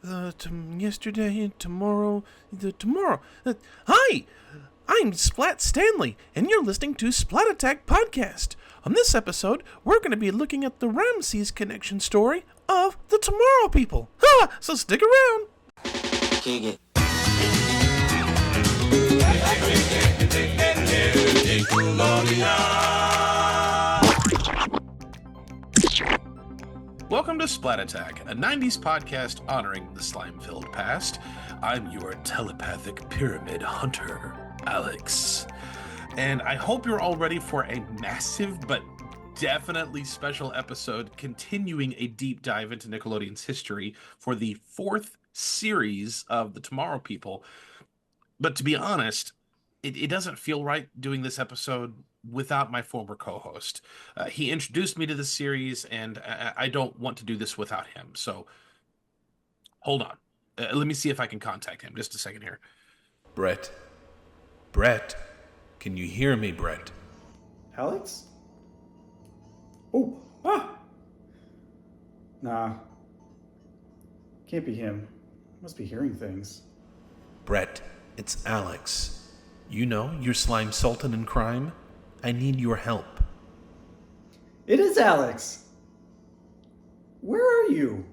yesterday, tomorrow, tomorrow. Hi, I'm Splat Stanley, and you're listening to Splat Attack Podcast. On this episode, we're going to be looking at the Ramses connection story of the Tomorrow People. Ha! So stick around. Kick it. Welcome to Splat Attack, a 90s podcast honoring the slime-filled past. I'm your telepathic pyramid hunter, Alex. And I hope you're all ready for a massive but definitely special episode continuing a deep dive into Nickelodeon's history for the fourth series of the Tomorrow People. But to be honest, it doesn't feel right doing this episode without my former co-host. He introduced me to the series, and I don't want to do this without him. So, hold on. Let me see if I can contact him. Just a second here. Brett, can you hear me, Brett? Alex? Nah. Can't be him. Must be hearing things. Brett, it's Alex. You know, your slime sultan in crime. I need your help. It is Alex. Where are you?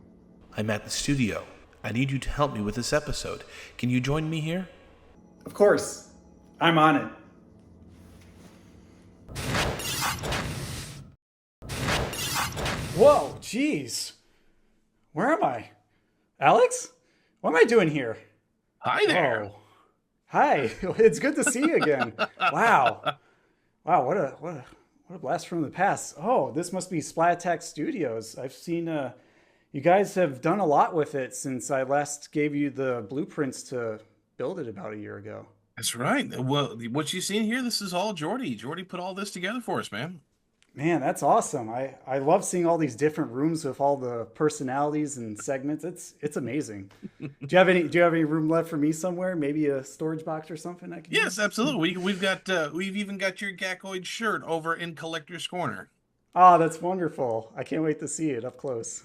I'm at the studio. I need you to help me with this episode. Can you join me here? Of course. I'm on it. Whoa, jeez. Where am I? Alex? What am I doing here? Hi there. Oh. Hi. It's good to see you again. Wow. Wow, what a blast from the past. Oh, this must be Splat Attack Studios. I've seen you guys have done a lot with it since I last gave you the blueprints to build it about a year ago. That's right. Well, what you seen here, this is all Jordy. Jordy put all this together for us, man. Man, that's awesome. I love seeing all these different rooms with all the personalities and segments. It's amazing. Do you have any room left for me somewhere? Maybe a storage box or something I can Yes, use? absolutely. We've even got your Gackoid shirt over in Collector's Corner. Oh, that's wonderful. I can't wait to see it up close.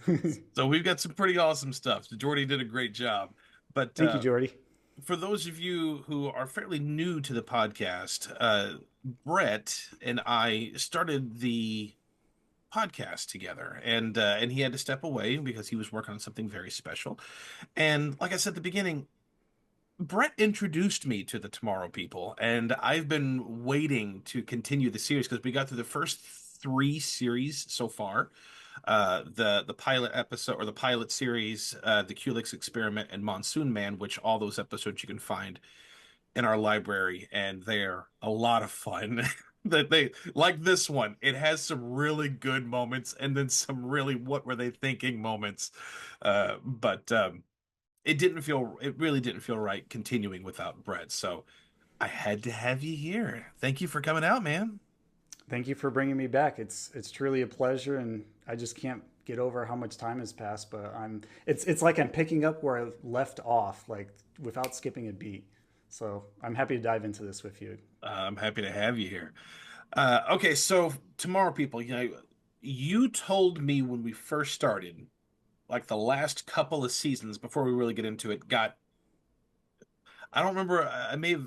So we've got some pretty awesome stuff. Jordy did a great job. But Thank you, Jordy. for those of you who are fairly new to the podcast, Brett and I started the podcast together, and he had to step away because he was working on something very special. And like I said at the beginning, Brett introduced me to the Tomorrow People, and I've been waiting to continue the series because we got through the first three series so far. The pilot episode, or the pilot series, the Culex Experiment, and Monsoon Man, which all those episodes you can find in our library, and they're a lot of fun. That they like this one. It has some really good moments, and then some really what were they thinking moments. But it really didn't feel right continuing without Brett. So I had to have you here. Thank you for coming out, man. Thank you for bringing me back. It's truly a pleasure, and I just can't get over how much time has passed. But it's like I'm picking up where I left off, like without skipping a beat. So I'm happy to dive into this with you. I'm happy to have you here. Okay, so Tomorrow People, you told me when we first started, like the last couple of seasons before we really get into it, I don't remember, I may have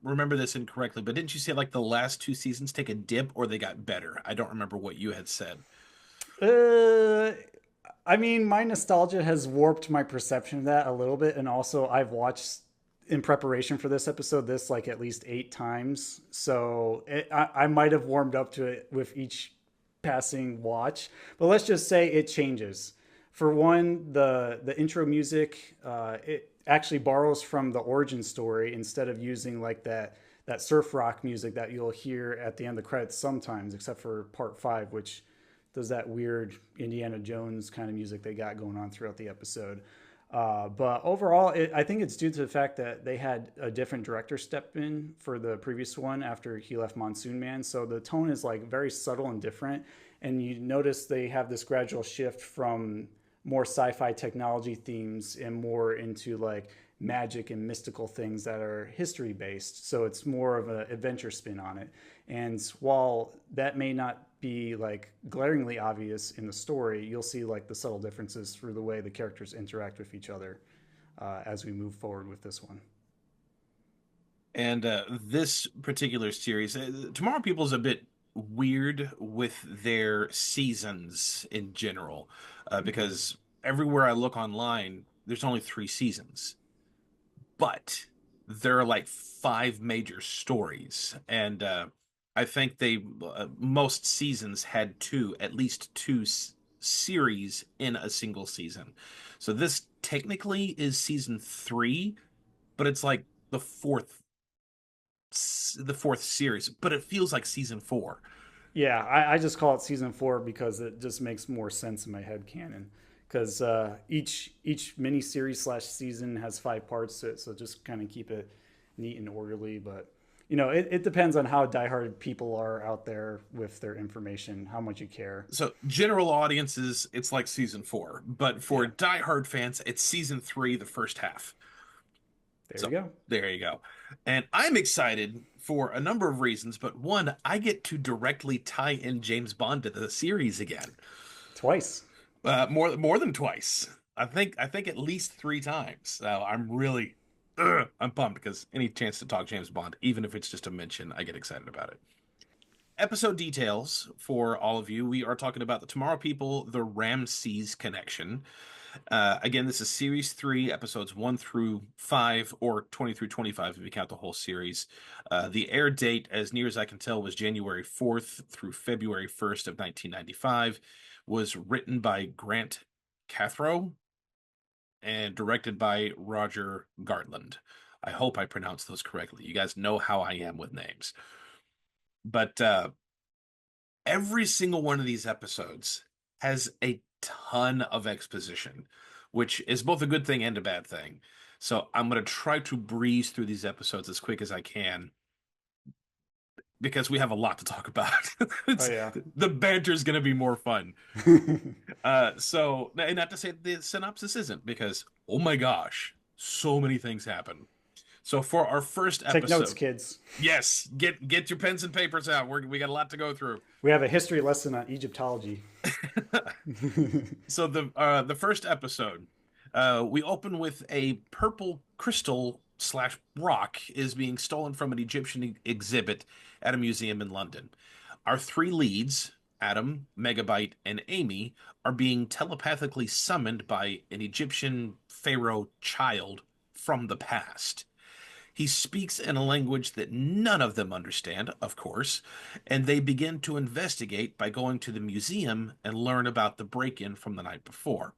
remember this incorrectly, but didn't you say like the last two seasons take a dip or they got better? I don't remember what you had said. I mean, my nostalgia has warped my perception of that a little bit, and also I've watched in preparation for this episode like at least 8 times, so I might have warmed up to it with each passing watch. But let's just say it changes. For one, the intro music, it actually borrows from the origin story instead of using like that surf rock music that you'll hear at the end of the credits sometimes, except for part 5, which does that weird Indiana Jones kind of music they got going on throughout the episode. But overall, I think it's due to the fact that they had a different director step in for the previous one after he left Monsoon Man. So the tone is like very subtle and different. And you notice they have this gradual shift from more sci-fi technology themes and more into like magic and mystical things that are history based. So it's more of an adventure spin on it. And while that may not be like glaringly obvious in the story, you'll see like the subtle differences through the way the characters interact with each other as we move forward with this one. And this particular series, Tomorrow People is a bit weird with their seasons in general, because everywhere I look online, there's only 3 seasons, but there are like 5 major stories, and I think they most seasons had at least two series in a single season. So this technically is season 3, but it's like the fourth series, but it feels like season 4. Yeah, I just call it season 4 because it just makes more sense in my head canon. Because each mini series slash season has 5 parts to it, so just kind of keep it neat and orderly. But it depends on how diehard people are out there with their information, how much you care. So general audiences, it's like season 4, but for Yeah, diehard fans, it's season 3, the first half. there you So go. there you go. And I'm excited for a number of reasons, but one, I get to directly tie in James Bond to the series again. Twice. More than twice. I think at least 3 times. So I'm pumped because any chance to talk James Bond, even if it's just a mention, I get excited about it. Episode details for all of you. We are talking about the Tomorrow People, the Ramses connection. Again, this is series 3, episodes 1 through 5, or 20 through 25 if you count the whole series. The air date, as near as I can tell, was January 4th through February 1st of 1995. Was written by Grant Cathro and directed by Roger Gartland. I hope I pronounced those correctly. You guys know how I am with names. But every single one of these episodes has a ton of exposition, which is both a good thing and a bad thing. So I'm going to try to breeze through these episodes as quick as I can because we have a lot to talk about. Oh yeah. The banter is going to be more fun. So, and not to say the synopsis isn't, because oh my gosh, so many things happen. So for our first Take notes, episode, kids. yes, get your pens and papers out. We got a lot to go through. We have a history lesson on Egyptology. So the first episode, we open with a purple crystal slash rock is being stolen from an Egyptian exhibit at a museum in London. Our 3 leads, Adam, Megabyte, and Amy, are being telepathically summoned by an Egyptian pharaoh child from the past. He speaks in a language that none of them understand, of course, and they begin to investigate by going to the museum and learn about the break in from the night before.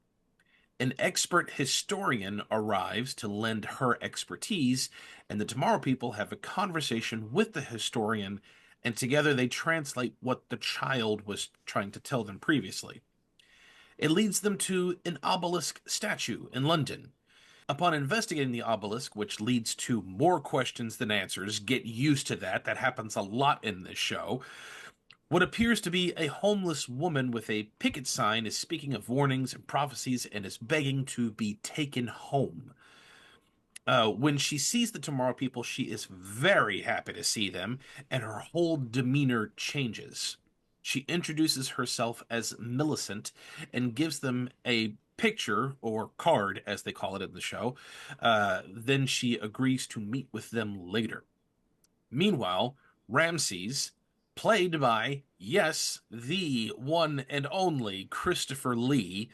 An expert historian arrives to lend her expertise, and the Tomorrow People have a conversation with the historian, and together they translate what the child was trying to tell them previously. It leads them to an obelisk statue in London. Upon investigating the obelisk, which leads to more questions than answers, get used to that. That happens a lot in this show. What appears to be a homeless woman with a picket sign is speaking of warnings and prophecies and is begging to be taken home. When she sees the Tomorrow People, she is very happy to see them, and her whole demeanor changes. She introduces herself as Millicent and gives them a picture, or card, as they call it in the show. Then she agrees to meet with them later. Meanwhile, Ramses, played by, yes, the one and only Christopher Lee.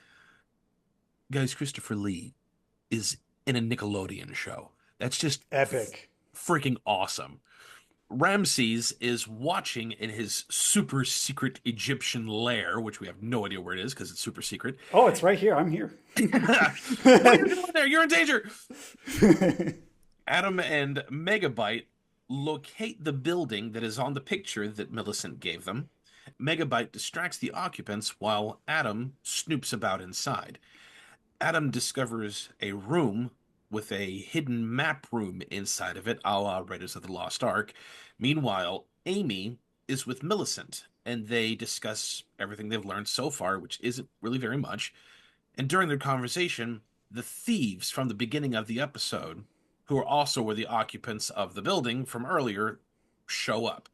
Guys, Christopher Lee is in a Nickelodeon show. That's just Epic. freaking awesome. Ramses is watching in his super secret Egyptian lair, which we have no idea where it is because it's super secret. Oh, it's right here. I'm here. What are you doing there? You're in danger. Adam and Megabyte locate the building that is on the picture that Millicent gave them. Megabyte distracts the occupants while Adam snoops about inside. Adam discovers a room with a hidden map room inside of it, a la Raiders of the Lost Ark. Meanwhile, Amy is with Millicent, and they discuss everything they've learned so far, which isn't really very much. And during their conversation, the thieves from the beginning of the episode, who also were the occupants of the building from earlier, show up.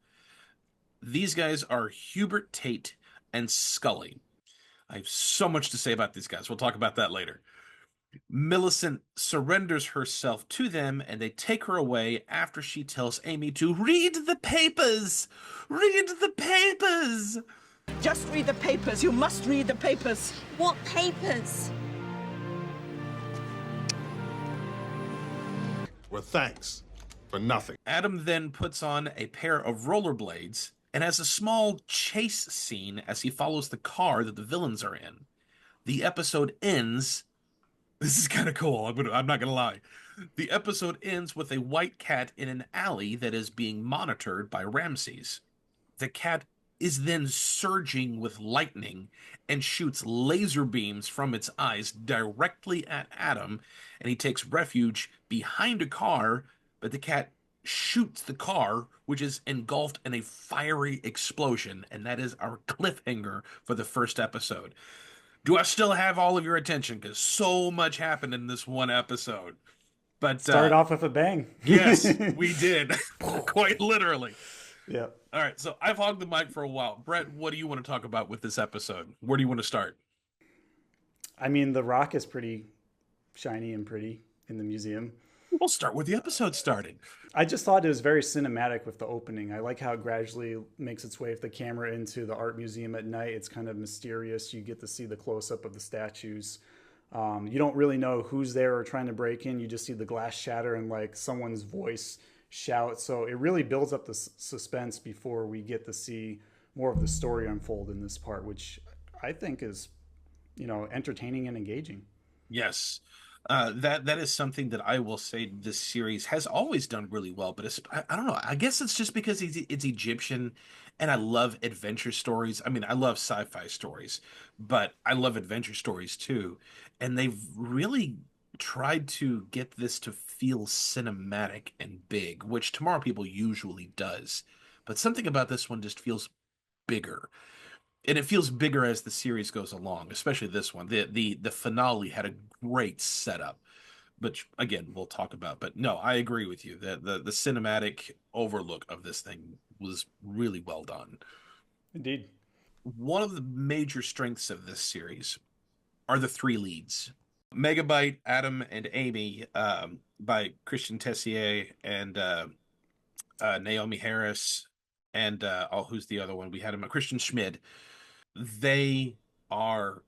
These guys are Hubert Tate and Scully. I have so much to say about these guys. We'll talk about that later. Millicent surrenders herself to them, and they take her away after she tells Amy to read the papers. Read the papers. Just read the papers. You must read the papers. What papers? Well, thanks for nothing. Adam then puts on a pair of rollerblades and has a small chase scene as he follows the car that the villains are in. The episode ends. This is kind of cool. I'm not going to lie. The episode ends with a white cat in an alley that is being monitored by Ramses. The cat is then surging with lightning and shoots laser beams from its eyes directly at Adam, and he takes refuge behind a car, but the cat shoots the car, which is engulfed in a fiery explosion, and that is our cliffhanger for the first episode. Do I still have all of your attention? Because so much happened in this one episode. But started off with a bang. Yes, we did. Quite literally. Yeah. All right, so I've hogged the mic for a while. Brett, what do you want to talk about with this episode? Where do you want to start? I mean, the rock is pretty shiny and pretty in the museum. We'll start where the episode started. I just thought it was very cinematic with the opening. I like how it gradually makes its way with the camera into the art museum at night. It's kind of mysterious. You get to see the close-up of the statues. You don't really know who's there or trying to break in. You just see the glass shatter and like someone's voice shout. So it really builds up the suspense before we get to see more of the story unfold in this part, which I think is, entertaining and engaging. Yes. That is something that I will say this series has always done really well, but I don't know. I guess it's just because it's Egyptian, and I love adventure stories. I mean, I love sci-fi stories, but I love adventure stories too. And they've really tried to get this to feel cinematic and big, which Tomorrow People usually does. But something about this one just feels bigger. And it feels bigger as the series goes along, especially this one. The finale had a great setup, which again we'll talk about. But no, I agree with you. The cinematic overlook of this thing was really well done. Indeed. One of the major strengths of this series are the three leads. Megabyte, Adam, and Amy, by Christian Tessier and Naomi Harris, and who's the other one? We had him, Christian Schmid. They are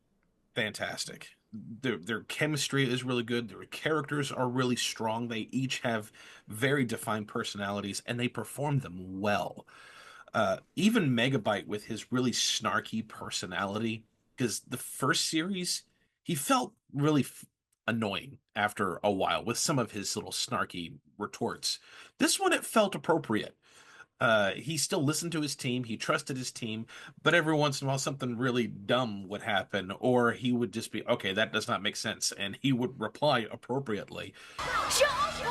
fantastic. Their chemistry is really good. Their characters are really strong. They each have very defined personalities, and they perform them well. Even Megabyte with his really snarky personality, because the first series, he felt really annoying after a while with some of his little snarky retorts. This one, it felt appropriate. He still listened to his team. He trusted his team, but every once in a while something really dumb would happen, or he would just be, okay, that does not make sense, and he would reply appropriately.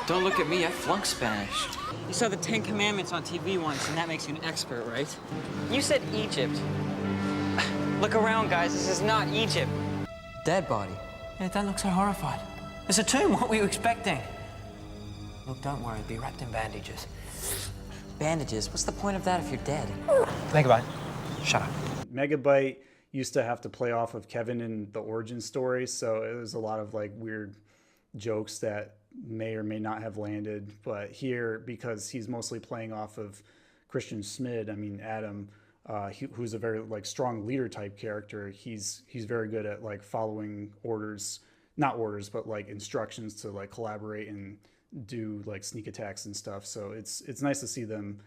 Don't look at me, I flunked Spanish. You saw the Ten Commandments on TV once, and that makes you an expert, right? You said Egypt. Look around, guys, this is not Egypt. Dead body. Yeah, that looks so horrified. It's a tomb, what were you expecting? Look, don't worry, be wrapped in bandages. Bandages? What's the point of that if you're dead? Think about it. Shut up. Megabyte used to have to play off of Kevin in the origin story, so it was a lot of like weird jokes that may or may not have landed. But here, because he's mostly playing off of Christian Schmid, I mean Adam, who's a very like strong leader type character, he's very good at like following orders, not orders, but like instructions to like collaborate and do like sneak attacks and stuff. So it's nice to see them,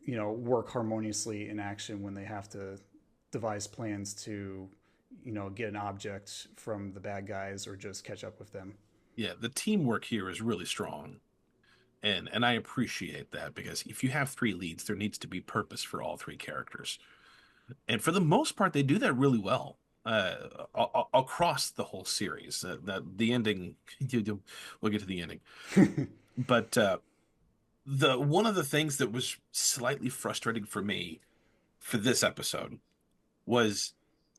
work harmoniously in action when they have to devise plans to, get an object from the bad guys or just catch up with them. Yeah, the teamwork here is really strong. And I appreciate that, because if you have three leads, there needs to be purpose for all three characters. And for the most part, they do that really well. Across the whole series. The ending, we'll get to the ending. But one of the things that was slightly frustrating for me for this episode was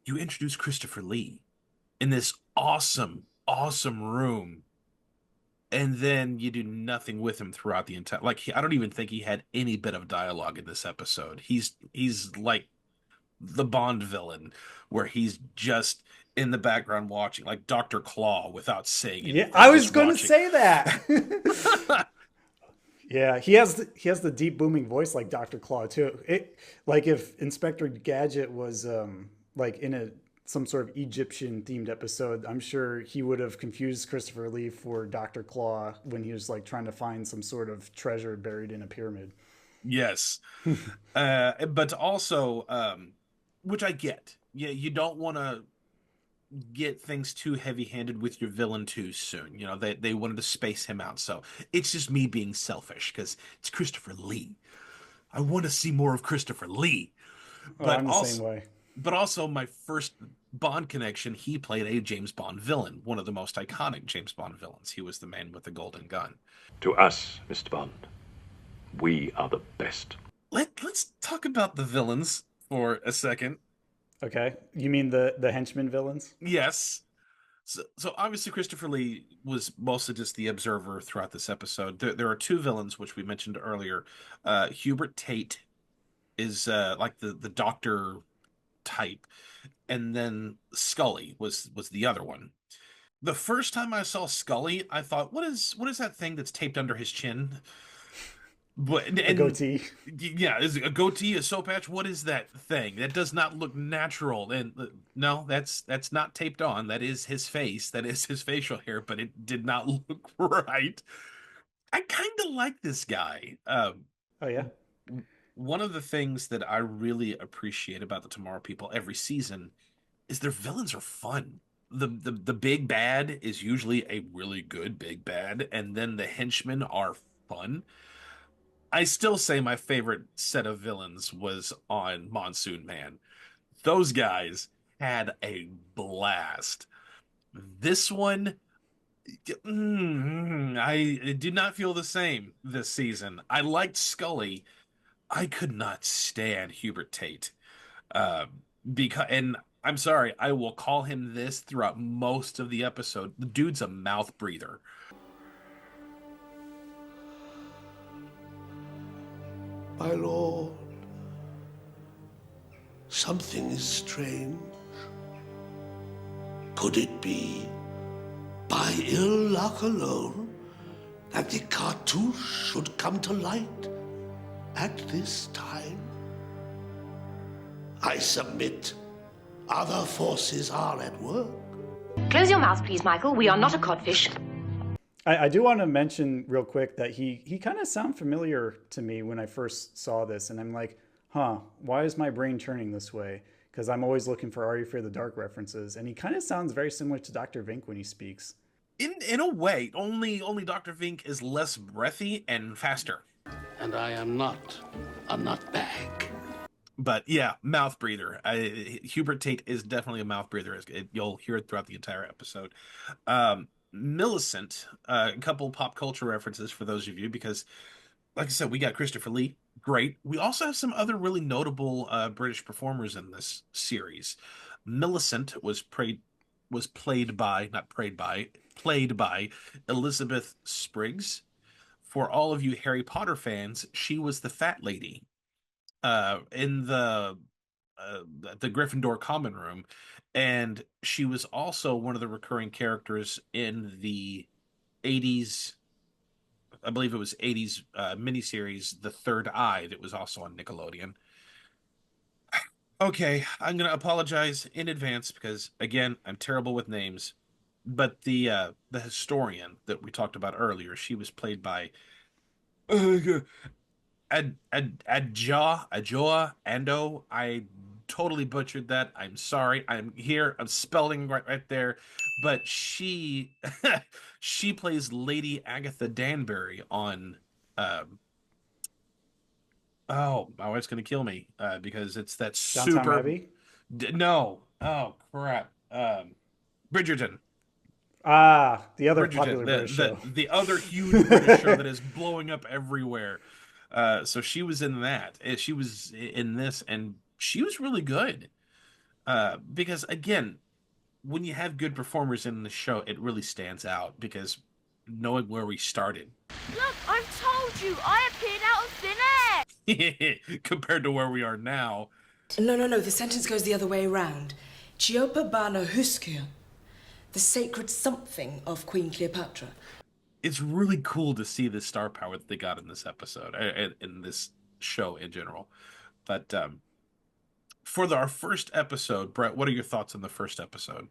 you introduced Christopher Lee in this awesome awesome room, and then you do nothing with him throughout the entire. Like, I don't even think he had any bit of dialogue in this episode. He's like the Bond villain, where he's just in the background watching, like Dr. Claw, without saying anything. Yeah, I was just going to watching. say that. Yeah, he has the deep booming voice like Dr. Claw too. It like if Inspector Gadget was like in some sort of Egyptian themed episode, I'm sure he would have confused Christopher Lee for Dr. Claw when he was like trying to find some sort of treasure buried in a pyramid. Yes. But also, which I get. Yeah, you don't want to get things too heavy-handed with your villain too soon. You know, they wanted to space him out. So it's just me being selfish because it's Christopher Lee. I want to see more of Christopher Lee. But I'm the also, same way. But also my first Bond connection, he played a James Bond villain, one of the most iconic James Bond villains. He was the man with the golden gun. To us, Mr. Bond, we are the best. Let's talk about the villains for a second. Okay, you mean the henchmen villains? Yes. So obviously Christopher Lee was mostly just the observer throughout this episode. There are two villains, which we mentioned earlier. Hubert Tate is like the doctor type, and then Scully was the other one. The first time I saw Scully, I thought, what is that thing that's taped under his chin? A goatee. Yeah, is it a goatee, a soap patch? What is that thing? That does not look natural. And no, that's not taped on. That is his face. That is his facial hair, but it did not look right. I kind of like this guy. Oh yeah. One of the things that I really appreciate about the Tomorrow People every season is their villains are fun. The big bad is usually a really good big bad, and then the henchmen are fun. I still say my favorite set of villains was on Monsoon Man. Those guys had a blast. This one, I did not feel the same this season. I liked Scully. I could not stand Hubert Tate. And I'm sorry, I will call him this throughout most of the episode. The dude's a mouth breather. My lord, something is strange. Could it be, by ill luck alone, that the Cartouche should come to light at this time? I submit other forces are at work. Close your mouth, please, Michael. We are not a codfish. I do want to mention real quick that he kind of sounded familiar to me when I first saw this, and I'm like, why is my brain churning this way? Because I'm always looking for Are You Afraid of the Dark references, and he kind of sounds very similar to Dr. Vink when he speaks. In a way, only Dr. Vink is less breathy and faster. And I am not a nutbag. But yeah, mouth breather. Hubert Tate is definitely a mouth breather. You'll hear it throughout the entire episode. Millicent, a couple pop culture references for those of you, because like I said, we got Christopher Lee, great. We also have some other really notable British performers in this series. Millicent was played by Elizabeth Spriggs. For all of you Harry Potter fans, she was the fat lady in the Gryffindor common room, and she was also one of the recurring characters in the 80s, I believe it was 80s miniseries The Third Eye that was also on Nickelodeon. Okay, I'm going to apologize in advance because, again, I'm terrible with names. But the historian that we talked about earlier, she was played by Adjoa Ando. I totally butchered that. I'm sorry. I'm spelling right there. But she she plays Lady Agatha Danbury on oh, my wife's gonna kill me because it's that Downtown super Abbey? No. Oh crap. Bridgerton. The other Bridgerton, popular British show. The other huge British show that is blowing up everywhere. So she was in that. She was in this, and she was really good. Because again, when you have good performers in the show, it really stands out because knowing where we started Look, I've told you, I appeared out of thin air! compared to where we are now. No, the sentence goes the other way around. Chiopa Bana Huskir, the sacred something of Queen Cleopatra. It's really cool to see the star power that they got in this episode, and in this show in general. But for our first episode, Brett, what are your thoughts on the first episode?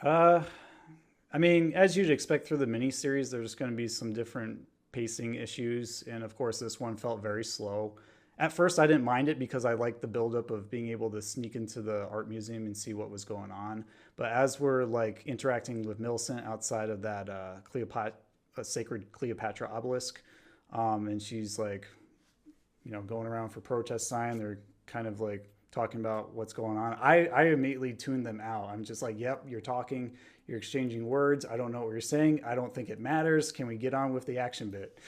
I mean, as you'd expect through the miniseries, there's going to be some different pacing issues, and of course, this one felt very slow. At first, I didn't mind it because I liked the buildup of being able to sneak into the art museum and see what was going on. But as we're like interacting with Millicent outside of that sacred Cleopatra obelisk, and she's like, going around for protest sign, they're kind of like talking about what's going on. I immediately tuned them out. I'm just like, yep, you're talking, you're exchanging words. I don't know what you're saying. I don't think it matters. Can we get on with the action bit?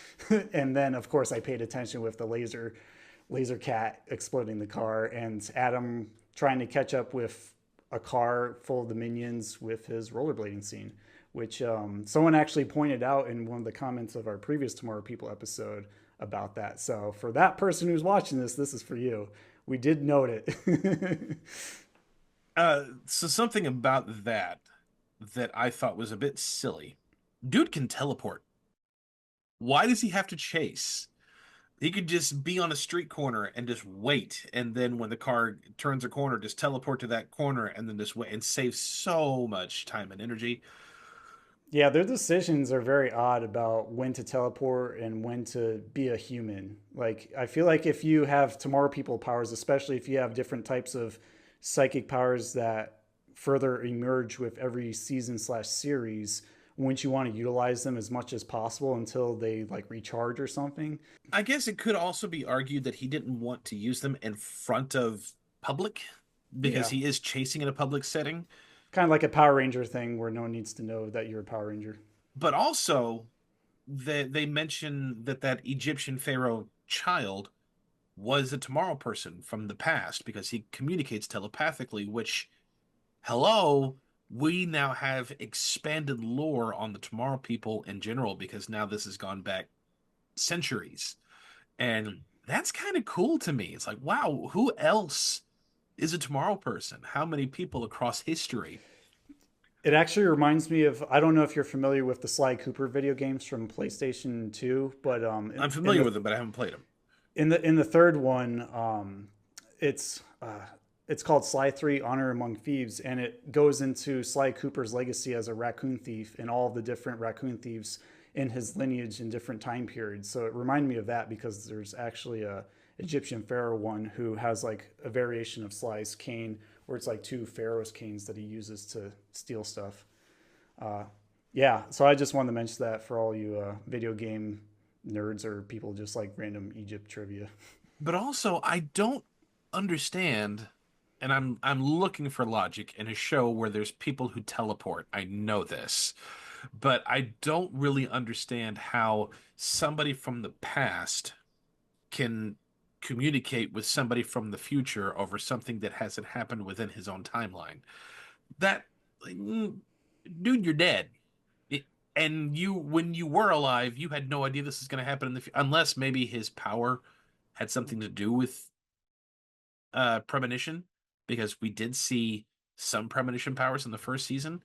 And then, of course, I paid attention with the laser cat exploding the car and Adam trying to catch up with a car full of the minions with his rollerblading scene, which someone actually pointed out in one of the comments of our previous Tomorrow People episode about that. So for that person who's watching this is for you. We did note it. So something about that I thought was a bit silly. Dude can teleport. Why does he have to chase? He could just be on a street corner and just wait, and then when the car turns a corner, just teleport to that corner and then just wait, and save so much time and energy. Yeah, their decisions are very odd about when to teleport and when to be a human. Like, I feel like if you have Tomorrow People powers, especially if you have different types of psychic powers that further emerge with every season/series, wouldn't you want to utilize them as much as possible until they like recharge or something? I guess it could also be argued that he didn't want to use them in front of public because he is chasing in a public setting. Kind of like a Power Ranger thing where no one needs to know that you're a Power Ranger. But also, they mention that Egyptian pharaoh child was a Tomorrow person from the past because he communicates telepathically, which, hello, we now have expanded lore on the Tomorrow People in general because now this has gone back centuries. And that's kind of cool to me. It's like, wow, who else is a Tomorrow person? How many people across history? It actually reminds me of, I don't know if you're familiar with the Sly Cooper video games from PlayStation 2, but I'm familiar with them, but I haven't played them. In the third one, it's called Sly 3 Honor Among Thieves, and it goes into Sly Cooper's legacy as a raccoon thief and all the different raccoon thieves in his lineage in different time periods. So it reminded me of that because there's actually a Egyptian pharaoh one who has like a variation of Sly's cane where it's like two pharaoh's canes that he uses to steal stuff. So I just wanted to mention that for all you video game nerds or people just like random Egypt trivia. But also, I don't understand, and I'm looking for logic in a show where there's people who teleport. I know this, but I don't really understand how somebody from the past can communicate with somebody from the future over something that hasn't happened within his own timeline. That, dude, you're dead. And when you were alive, you had no idea this is going to happen in the future, unless maybe his power had something to do with premonition, because we did see some premonition powers in the first season,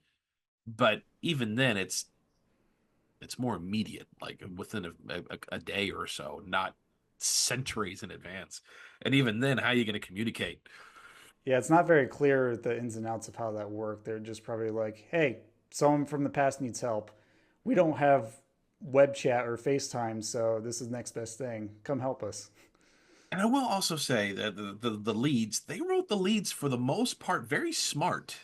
but even then it's more immediate, like within a day or so, not centuries in advance. And even then, how are you going to communicate? Yeah, it's not very clear the ins and outs of how that worked. They're just probably like, hey, someone from the past needs help. We don't have web chat or FaceTime, so this is next best thing. Come help us. And I will also say that the leads, they wrote the leads for the most part very smart,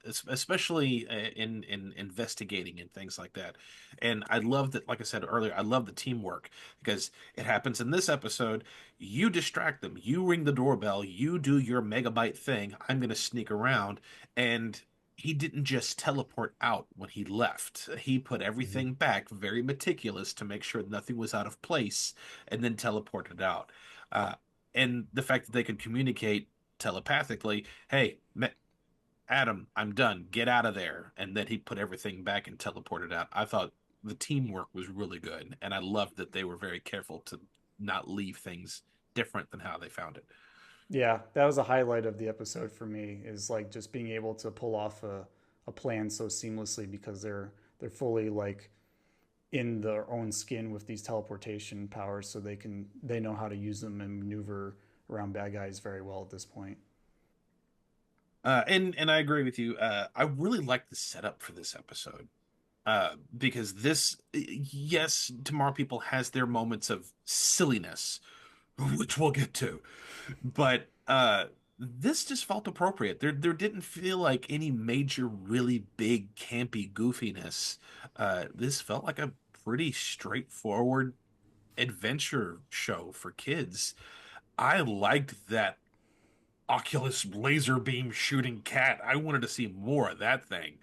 especially in investigating and things like that. And I love that, like I said earlier, I love the teamwork because it happens in this episode. You distract them, you ring the doorbell, you do your Megabyte thing. I'm going to sneak around. And he didn't just teleport out when he left. He put everything back, very meticulous, to make sure nothing was out of place, and then teleported out. And the fact that they could communicate telepathically, hey, Adam, I'm done. Get out of there. And then he put everything back and teleported out. I thought the teamwork was really good. And I loved that they were very careful to not leave things different than how they found it. Yeah, that was a highlight of the episode for me, is like just being able to pull off a plan so seamlessly, because they're fully like in their own skin with these teleportation powers, so they know how to use them and maneuver around bad guys very well at this point. And I agree with you. I really like the setup for this episode. Because this, yes, Tomorrow People has their moments of silliness, which we'll get to, but this just felt appropriate. There didn't feel like any major, really big, campy goofiness. This felt like a pretty straightforward adventure show for kids. I liked that Oculus laser beam shooting cat. I wanted to see more of that thing.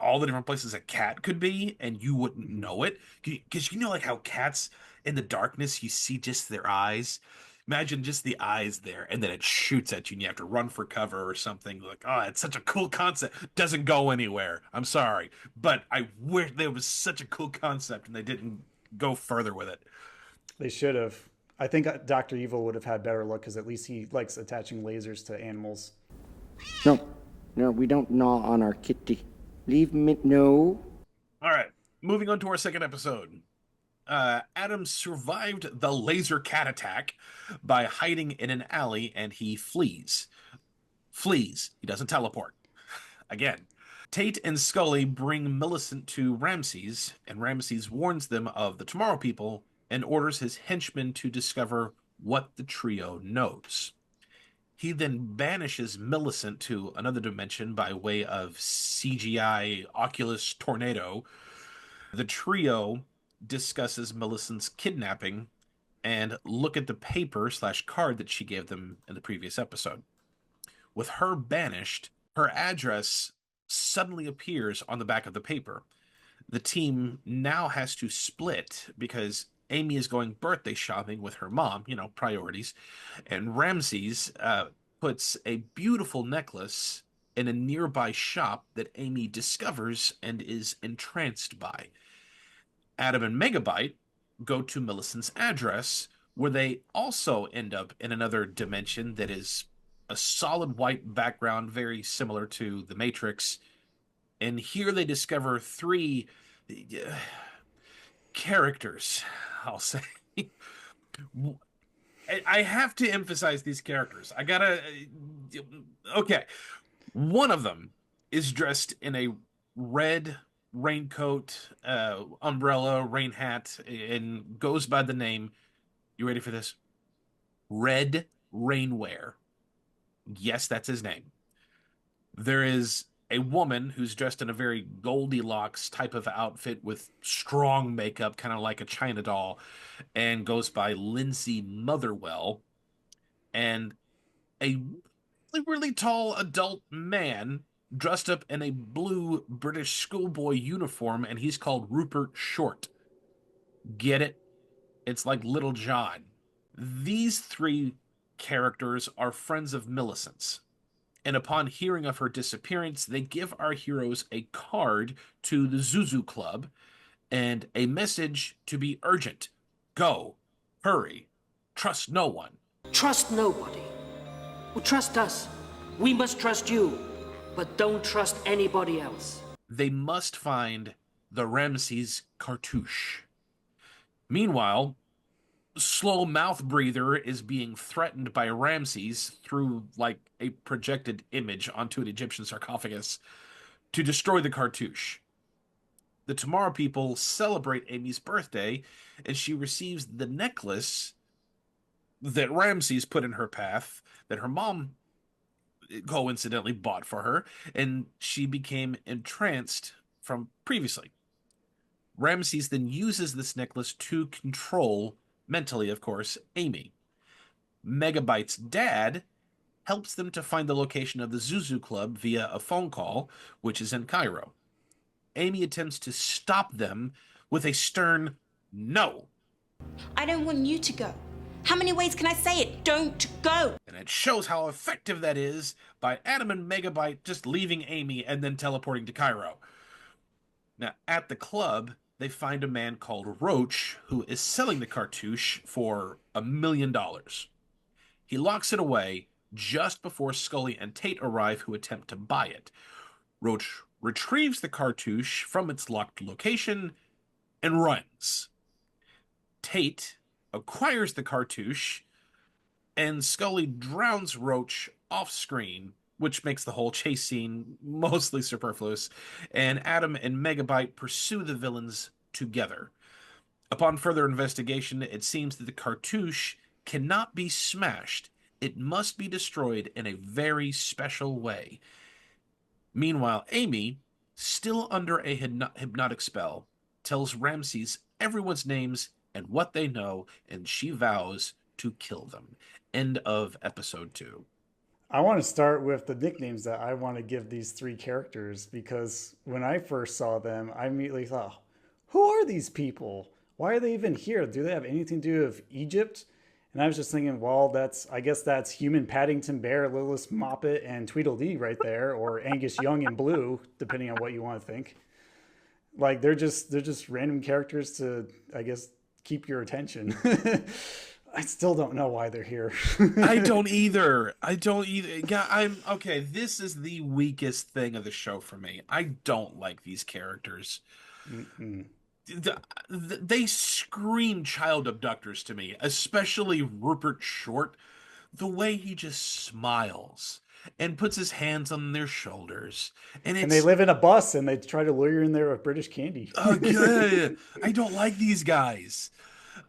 All the different places a cat could be, and you wouldn't know it, because you know, like how cats in the darkness, you see just their eyes. Imagine just the eyes there, and then it shoots at you, and you have to run for cover or something. Like, oh, it's such a cool concept. Doesn't go anywhere. I'm sorry, but I wish there was such a cool concept, and they didn't go further with it. They should have. I think Dr. Evil would have had better luck, because at least he likes attaching lasers to animals. No, we don't gnaw on our kitty. Leave me, no. All right, moving on to our second episode. Adam survived the laser cat attack by hiding in an alley, and he flees. Flees. He doesn't teleport. Again. Tate and Scully bring Millicent to Ramses, and Ramses warns them of the Tomorrow People and orders his henchmen to discover what the trio knows. He then banishes Millicent to another dimension by way of CGI Oculus tornado. The trio discusses Millicent's kidnapping and look at the paper/card that she gave them in the previous episode. With her banished, her address suddenly appears on the back of the paper. The team now has to split because Amy is going birthday shopping with her mom, priorities, and Ramses puts a beautiful necklace in a nearby shop that Amy discovers and is entranced by. Adam and Megabyte go to Millicent's address, where they also end up in another dimension that is a solid white background, very similar to The Matrix. And here they discover three characters, I'll say. I have to emphasize these characters. I gotta... Okay. One of them is dressed in a red raincoat, umbrella, rain hat, and goes by the name... You ready for this? Red Rainwear. Yes, that's his name. There is a woman who's dressed in a very Goldilocks type of outfit with strong makeup, kind of like a China doll, and goes by Lindsay Motherwell. And a really tall adult man dressed up in a blue British schoolboy uniform, and he's called Rupert Short. Get it? It's like Little John. These three characters are friends of Millicent's. And upon hearing of her disappearance, they give our heroes a card to the Zuzu Club and a message to be urgent. Go. Hurry. Trust no one. Trust nobody. Well, trust us. We must trust you. But don't trust anybody else. They must find the Ramses Cartouche. Meanwhile, Slow Mouth Breather is being threatened by Ramses through, like, a projected image onto an Egyptian sarcophagus to destroy the Cartouche. The Tomorrow People celebrate Amy's birthday, and she receives the necklace that Ramses put in her path, that her mom coincidentally bought for her, and she became entranced from previously. Ramses then uses this necklace to control, mentally of course, Amy. Megabyte's dad helps them to find the location of the Zuzu Club via a phone call, which is in Cairo. Amy attempts to stop them with a stern no. I don't want you to go. How many ways can I say it? Don't go. And it shows how effective that is by Adam and Megabyte just leaving Amy and then teleporting to Cairo. Now, at the club, they find a man called Roach who is selling the cartouche for $1 million. He locks it away just before Scully and Tate arrive, who attempt to buy it. Roach retrieves the cartouche from its locked location and runs. Tate acquires the cartouche, and Scully drowns Roach off screen, which makes the whole chase scene mostly superfluous, and Adam and Megabyte pursue the villains together. Upon further investigation, it seems that the cartouche cannot be smashed. It must be destroyed in a very special way. Meanwhile, Amy, still under a hypnotic spell, tells Ramses everyone's names and what they know, and she vows to kill them. End of episode 2. I want to start with the nicknames that I want to give these 3 characters, because when I first saw them, I immediately thought, who are these people? Why are they even here? Do they have anything to do with Egypt? And I was just thinking, well, I guess that's Human Paddington Bear, Lilith Moppet, and Tweedledee right there, or Angus Young and Blue, depending on what you want to think. Like they're just random characters to, I guess, keep your attention. I still don't know why they're here. I don't either. Yeah, I'm okay. This is the weakest thing of the show for me. I don't like these characters. They scream child abductors to me, especially Rupert Short. The way he just smiles and puts his hands on their shoulders. And they live in a bus and they try to lure you in there with British candy. Oh, good. I don't like these guys.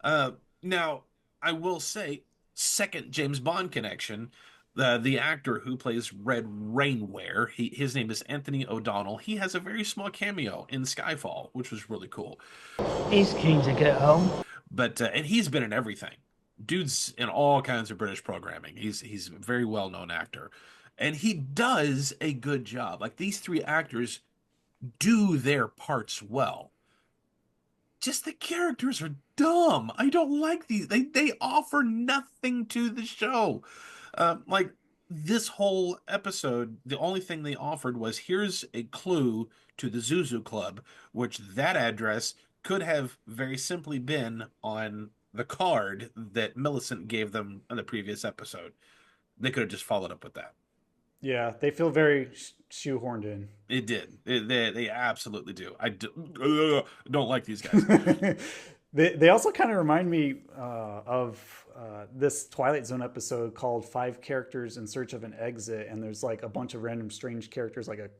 Now, I will say, second James Bond connection, the actor who plays Red Rainwear, his name is Anthony O'Donnell. He has a very small cameo in Skyfall, which was really cool. He's keen to get home. But and he's been in everything. Dude's in all kinds of British programming. He's a very well-known actor. And he does a good job. Like, these 3 actors do their parts well. Just the characters are dumb. I don't like these. They offer nothing to the show. Like, this whole episode, the only thing they offered was, here's a clue to the Zuzu Club, which that address could have very simply been on the card that Millicent gave them in the previous episode. They could have just followed up with that. Yeah, they feel very shoehorned in. It did. They absolutely do. I don't like these guys. They also kind of remind me of this Twilight Zone episode called 5 Characters in Search of an Exit. And there's like a bunch of random strange characters, like a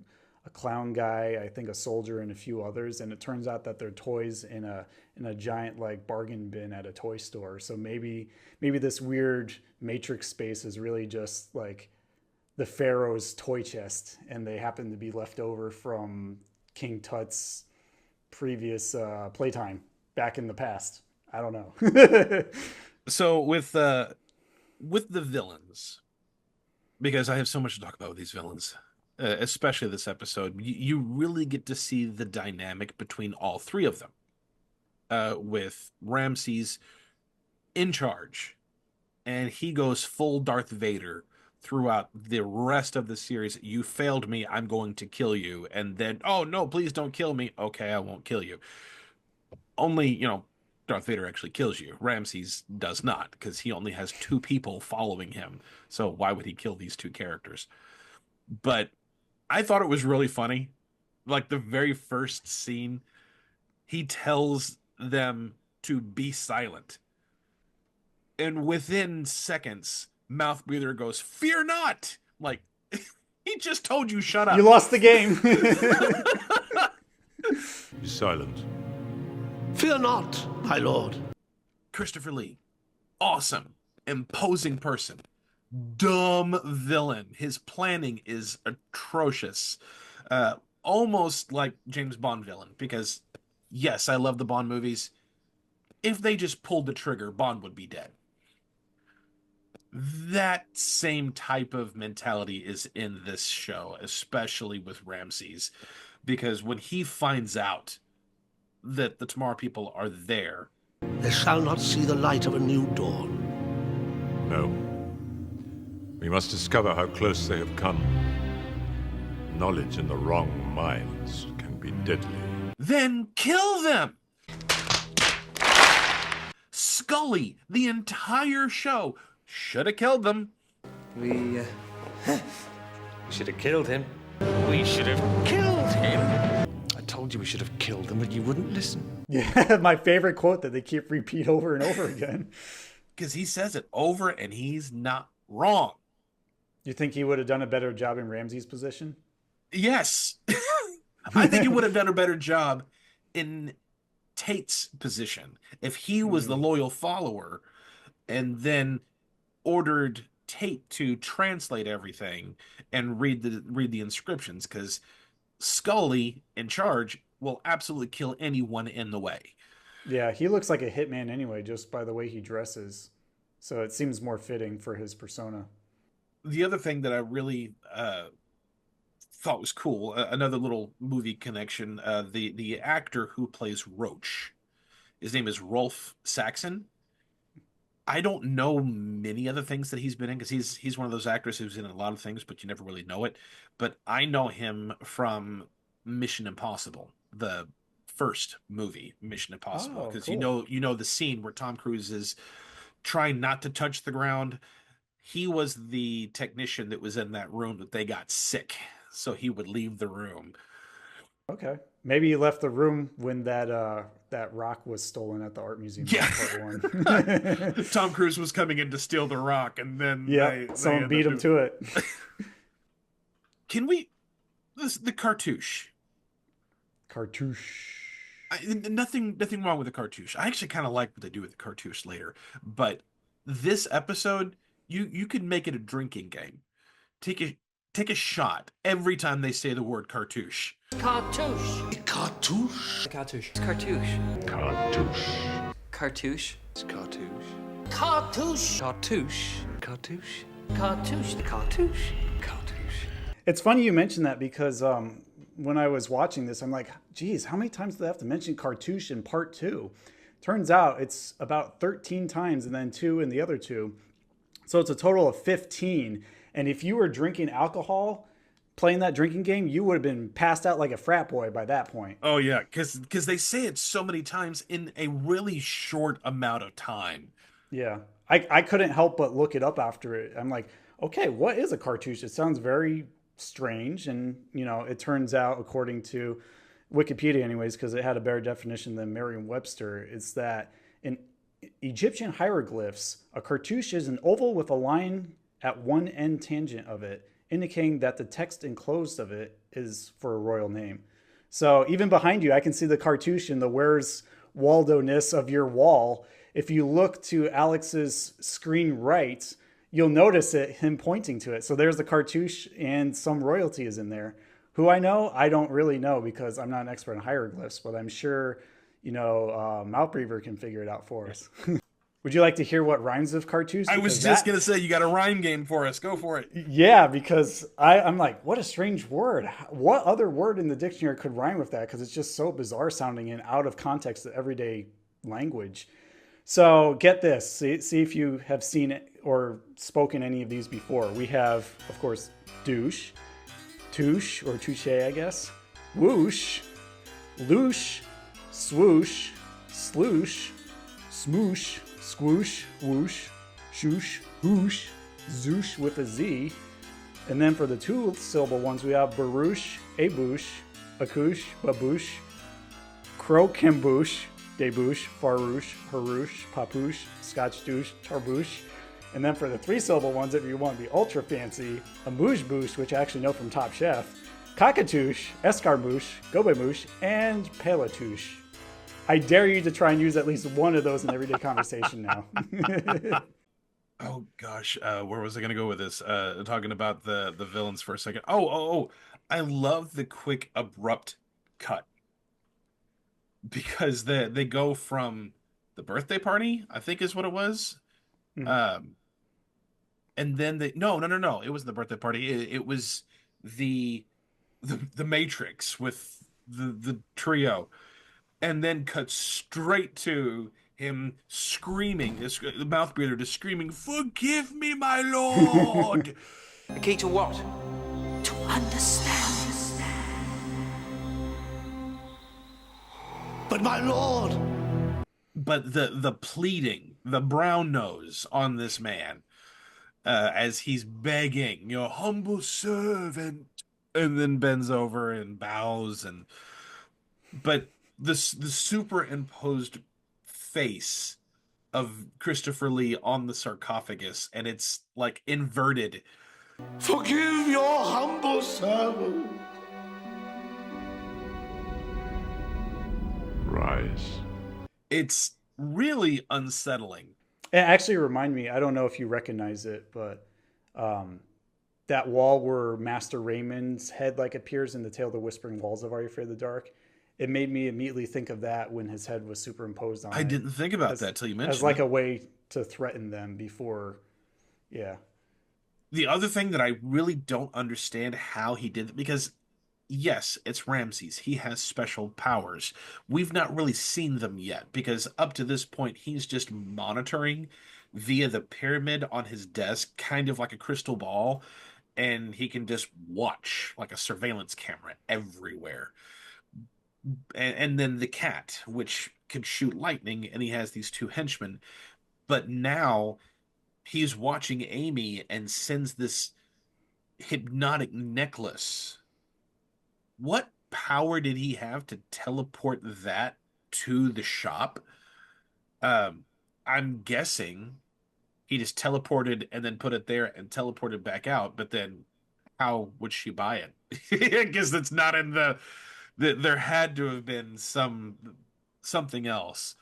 clown guy, I think a soldier, and a few others. And it turns out that they're toys in a giant like bargain bin at a toy store. So maybe this weird Matrix space is really just like the Pharaoh's toy chest, and they happen to be left over from King Tut's previous playtime back in the past. I don't know. So with the villains, because I have so much to talk about with these villains, especially this episode, you really get to see the dynamic between all 3 of them. With Ramses in charge, and he goes full Darth Vader throughout the rest of the series. You failed me, I'm going to kill you. And then, oh no, please don't kill me. Okay, I won't kill you. Only, Darth Vader actually kills you. Ramses does not, because he only has 2 people following him. So why would he kill these 2 characters? But I thought it was really funny. Like, the very first scene, he tells them to be silent. And within seconds, Mouth Breather goes, "Fear not!" Like, he just told you shut up. You lost the game. Be silent. Fear not, my lord. Christopher Lee, awesome, imposing person, dumb villain. His planning is atrocious. Almost like James Bond villain, because yes, I love the Bond movies. If they just pulled the trigger, Bond would be dead. That same type of mentality is in this show, especially with Ramses, because when he finds out that the Tomorrow people are there, They shall not see the light of a new dawn. No. We must discover how close they have come. Knowledge in the wrong minds can be deadly. Then kill them! Scully, the entire show, should have killed them. We should have killed him. We should have killed him. I told you we should have killed him, but you wouldn't listen. Yeah, my favorite quote that they keep repeat over and over again. Because he says it over and he's not wrong. You think he would have done a better job in Ramsey's position? Yes. I think he would have done a better job in Tate's position if he was the loyal follower and then ordered Tate to translate everything and read the inscriptions, because Scully in charge will absolutely kill anyone in the way. Yeah, he looks like a hitman anyway, just by the way he dresses. So it seems more fitting for his persona. The other thing that I really thought was cool, another little movie connection, the actor who plays Roach, his name is Rolf Saxon. I don't know many other things that he's been in, because he's one of those actors who's in a lot of things, but you never really know it. But I know him from Mission Impossible, the first movie, Mission Impossible, because cool. you know the scene where Tom Cruise is trying not to touch the ground. He was the technician that was in that room that they got sick, so he would leave the room. Okay, maybe he left the room when that rock was stolen at the art museum. Yeah, part 1. Tom Cruise was coming in to steal the rock, and then someone beat him to it. Can we? The cartouche. Cartouche. Nothing wrong with the cartouche. I actually kind of like what they do with the cartouche later, but this episode, you could make it a drinking game. Take a shot every time they say the word cartouche. Cartouche. Cartouche? Cartouche. Cartouche. Cartouche. Cartouche. It's cartouche. Cartouche. Cartouche. Cartouche. Cartouche. Cartouche. Cartouche. It's funny you mentioned that, because when I was watching this, I'm like, geez, how many times do they have to mention cartouche in part 2? Turns out it's about 13 times and then 2 in the other 2. So it's a total of 15. And if you were drinking alcohol, playing that drinking game, you would have been passed out like a frat boy by that point. Oh, yeah, because they say it so many times in a really short amount of time. Yeah. I couldn't help but look it up after it. I'm like, okay, what is a cartouche? It sounds very strange. And, it turns out, according to Wikipedia anyways, because it had a better definition than Merriam-Webster, it's that in Egyptian hieroglyphs, a cartouche is an oval with a line at one end tangent of it, indicating that the text enclosed of it is for a royal name. So even behind you, I can see the cartouche and the Where's Waldo-ness of your wall. If you look to Alex's screen right, you'll notice him pointing to it. So there's the cartouche, and some royalty is in there. Who I know, I don't really know, because I'm not an expert in hieroglyphs, but I'm sure, Maltbreaver can figure it out for us. Would you like to hear what rhymes with cartouche? I was just going to say, you got a rhyme game for us. Go for it. Yeah, because I'm like, what a strange word. What other word in the dictionary could rhyme with that? Because it's just so bizarre sounding and out of context of everyday language. So get this. See if you have seen it or spoken any of these before. We have, of course, douche, touche, or touche, I guess, whoosh, loosh, swoosh, sloosh, smoosh, squoosh, whoosh, shoosh, whoosh, zoosh with a Z. And then for the 2-syllable ones, we have barouche, abouche, accouche, babouche, crocambouche, debouche, farouche, harouche, papouche, scotch douche, tarbouche. And then for the 3-syllable ones, if you want to be ultra fancy, a mouche-bouche, which I actually know from Top Chef, cockatouche, escarmouche, gobemouche, and palatouche. I dare you to try and use at least one of those in everyday conversation now. Oh, gosh. Where was I going to go with this? Talking about the villains for a second. Oh. I love the quick, abrupt cut. Because they go from the birthday party, I think is what it was. Mm-hmm. And then No. It wasn't the birthday party. It was the Matrix with the trio. And then cut straight to him screaming, the mouth breather just screaming, "Forgive me, my lord." The key to what? To understand. But my lord. But the pleading, the brown nose on this man, as he's begging, "Your humble servant," and then bends over and bows, but the superimposed face of Christopher Lee on the sarcophagus, and it's like inverted. Forgive your humble servant. Rise. It's really unsettling. It actually reminded me, I don't know if you recognize it, but that wall where Master Raymond's head like appears in the Tale of the Whispering Walls of Are You Afraid of the Dark, it made me immediately think of that when his head was superimposed on it. I didn't think about that till you mentioned it. As like a way to threaten them before, yeah. The other thing that I really don't understand how he did, because yes, it's Ramses. He has special powers. We've not really seen them yet, because up to this point, he's just monitoring via the pyramid on his desk, kind of like a crystal ball, and he can just watch like a surveillance camera everywhere. And then the cat, which can shoot lightning, and he has these two henchmen. But now he's watching Amy and sends this hypnotic necklace. What power did he have to teleport that to the shop? I'm guessing he just teleported and then put it there and teleported back out. But then how would she buy it? I guess that's not in there had to have been something else.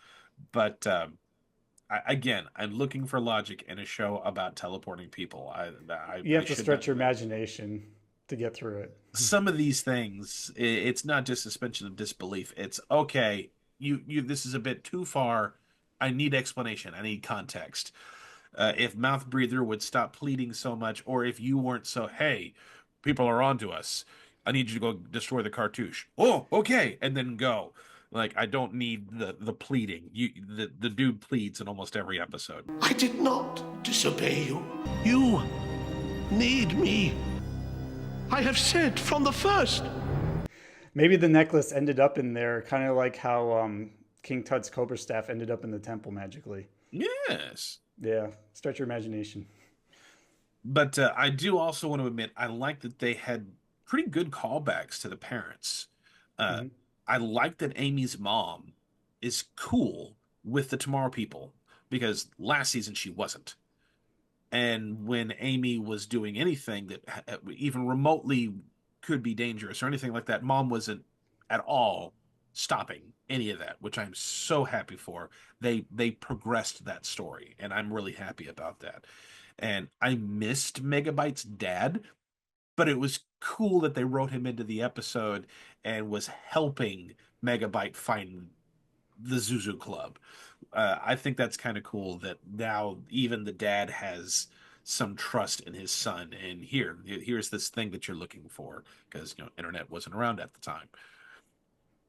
But again, I'm looking for logic in a show about teleporting people. You have to stretch your imagination to get through it. Some of these things, it's not just suspension of disbelief. It's okay. You this is a bit too far. I need explanation. I need context. If Mouth Breather would stop pleading so much, or if you weren't so, hey, people are onto us. I need you to go destroy the cartouche. Oh, okay, and then go. Like, I don't need the pleading. The dude pleads in almost every episode. I did not disobey you. You need me. I have said from the first. Maybe the necklace ended up in there, kind of like how King Tut's Cobra staff ended up in the temple magically. Yes. Yeah, stretch your imagination. But I do also want to admit, I like that they had pretty good callbacks to the parents. I like that Amy's mom is cool with the Tomorrow People, because last season she wasn't. And when Amy was doing anything that even remotely could be dangerous or anything like that, Mom wasn't at all stopping any of that, which I'm so happy for. They progressed that story, and I'm really happy about that. And I missed Megabyte's dad, but it was cool that they wrote him into the episode and was helping Megabyte find the Zuzu Club. I think that's kind of cool that now even the dad has some trust in his son. And here's this thing that you're looking for, because internet wasn't around at the time.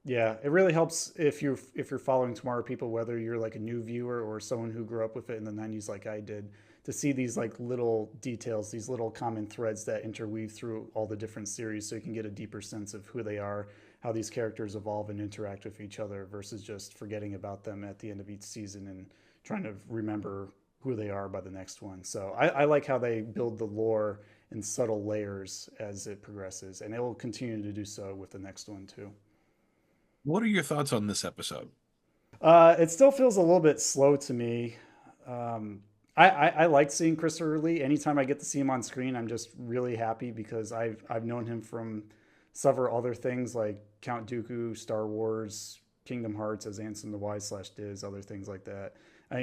Yeah, it really helps if you're following Tomorrow People, whether you're like a new viewer or someone who grew up with it in the 90s like I did, to see these like little details, these little common threads that interweave through all the different series, so you can get a deeper sense of who they are, how these characters evolve and interact with each other, versus just forgetting about them at the end of each season and trying to remember who they are by the next one. So I like how they build the lore in subtle layers as it progresses, and it will continue to do so with the next one too. What are your thoughts on this episode? It still feels a little bit slow to me. I like seeing Christopher Lee. Anytime I get to see him on screen, I'm just really happy, because I've known him from several other things like Count Dooku, Star Wars, Kingdom Hearts as Ansem the Wise / Diz, other things like that.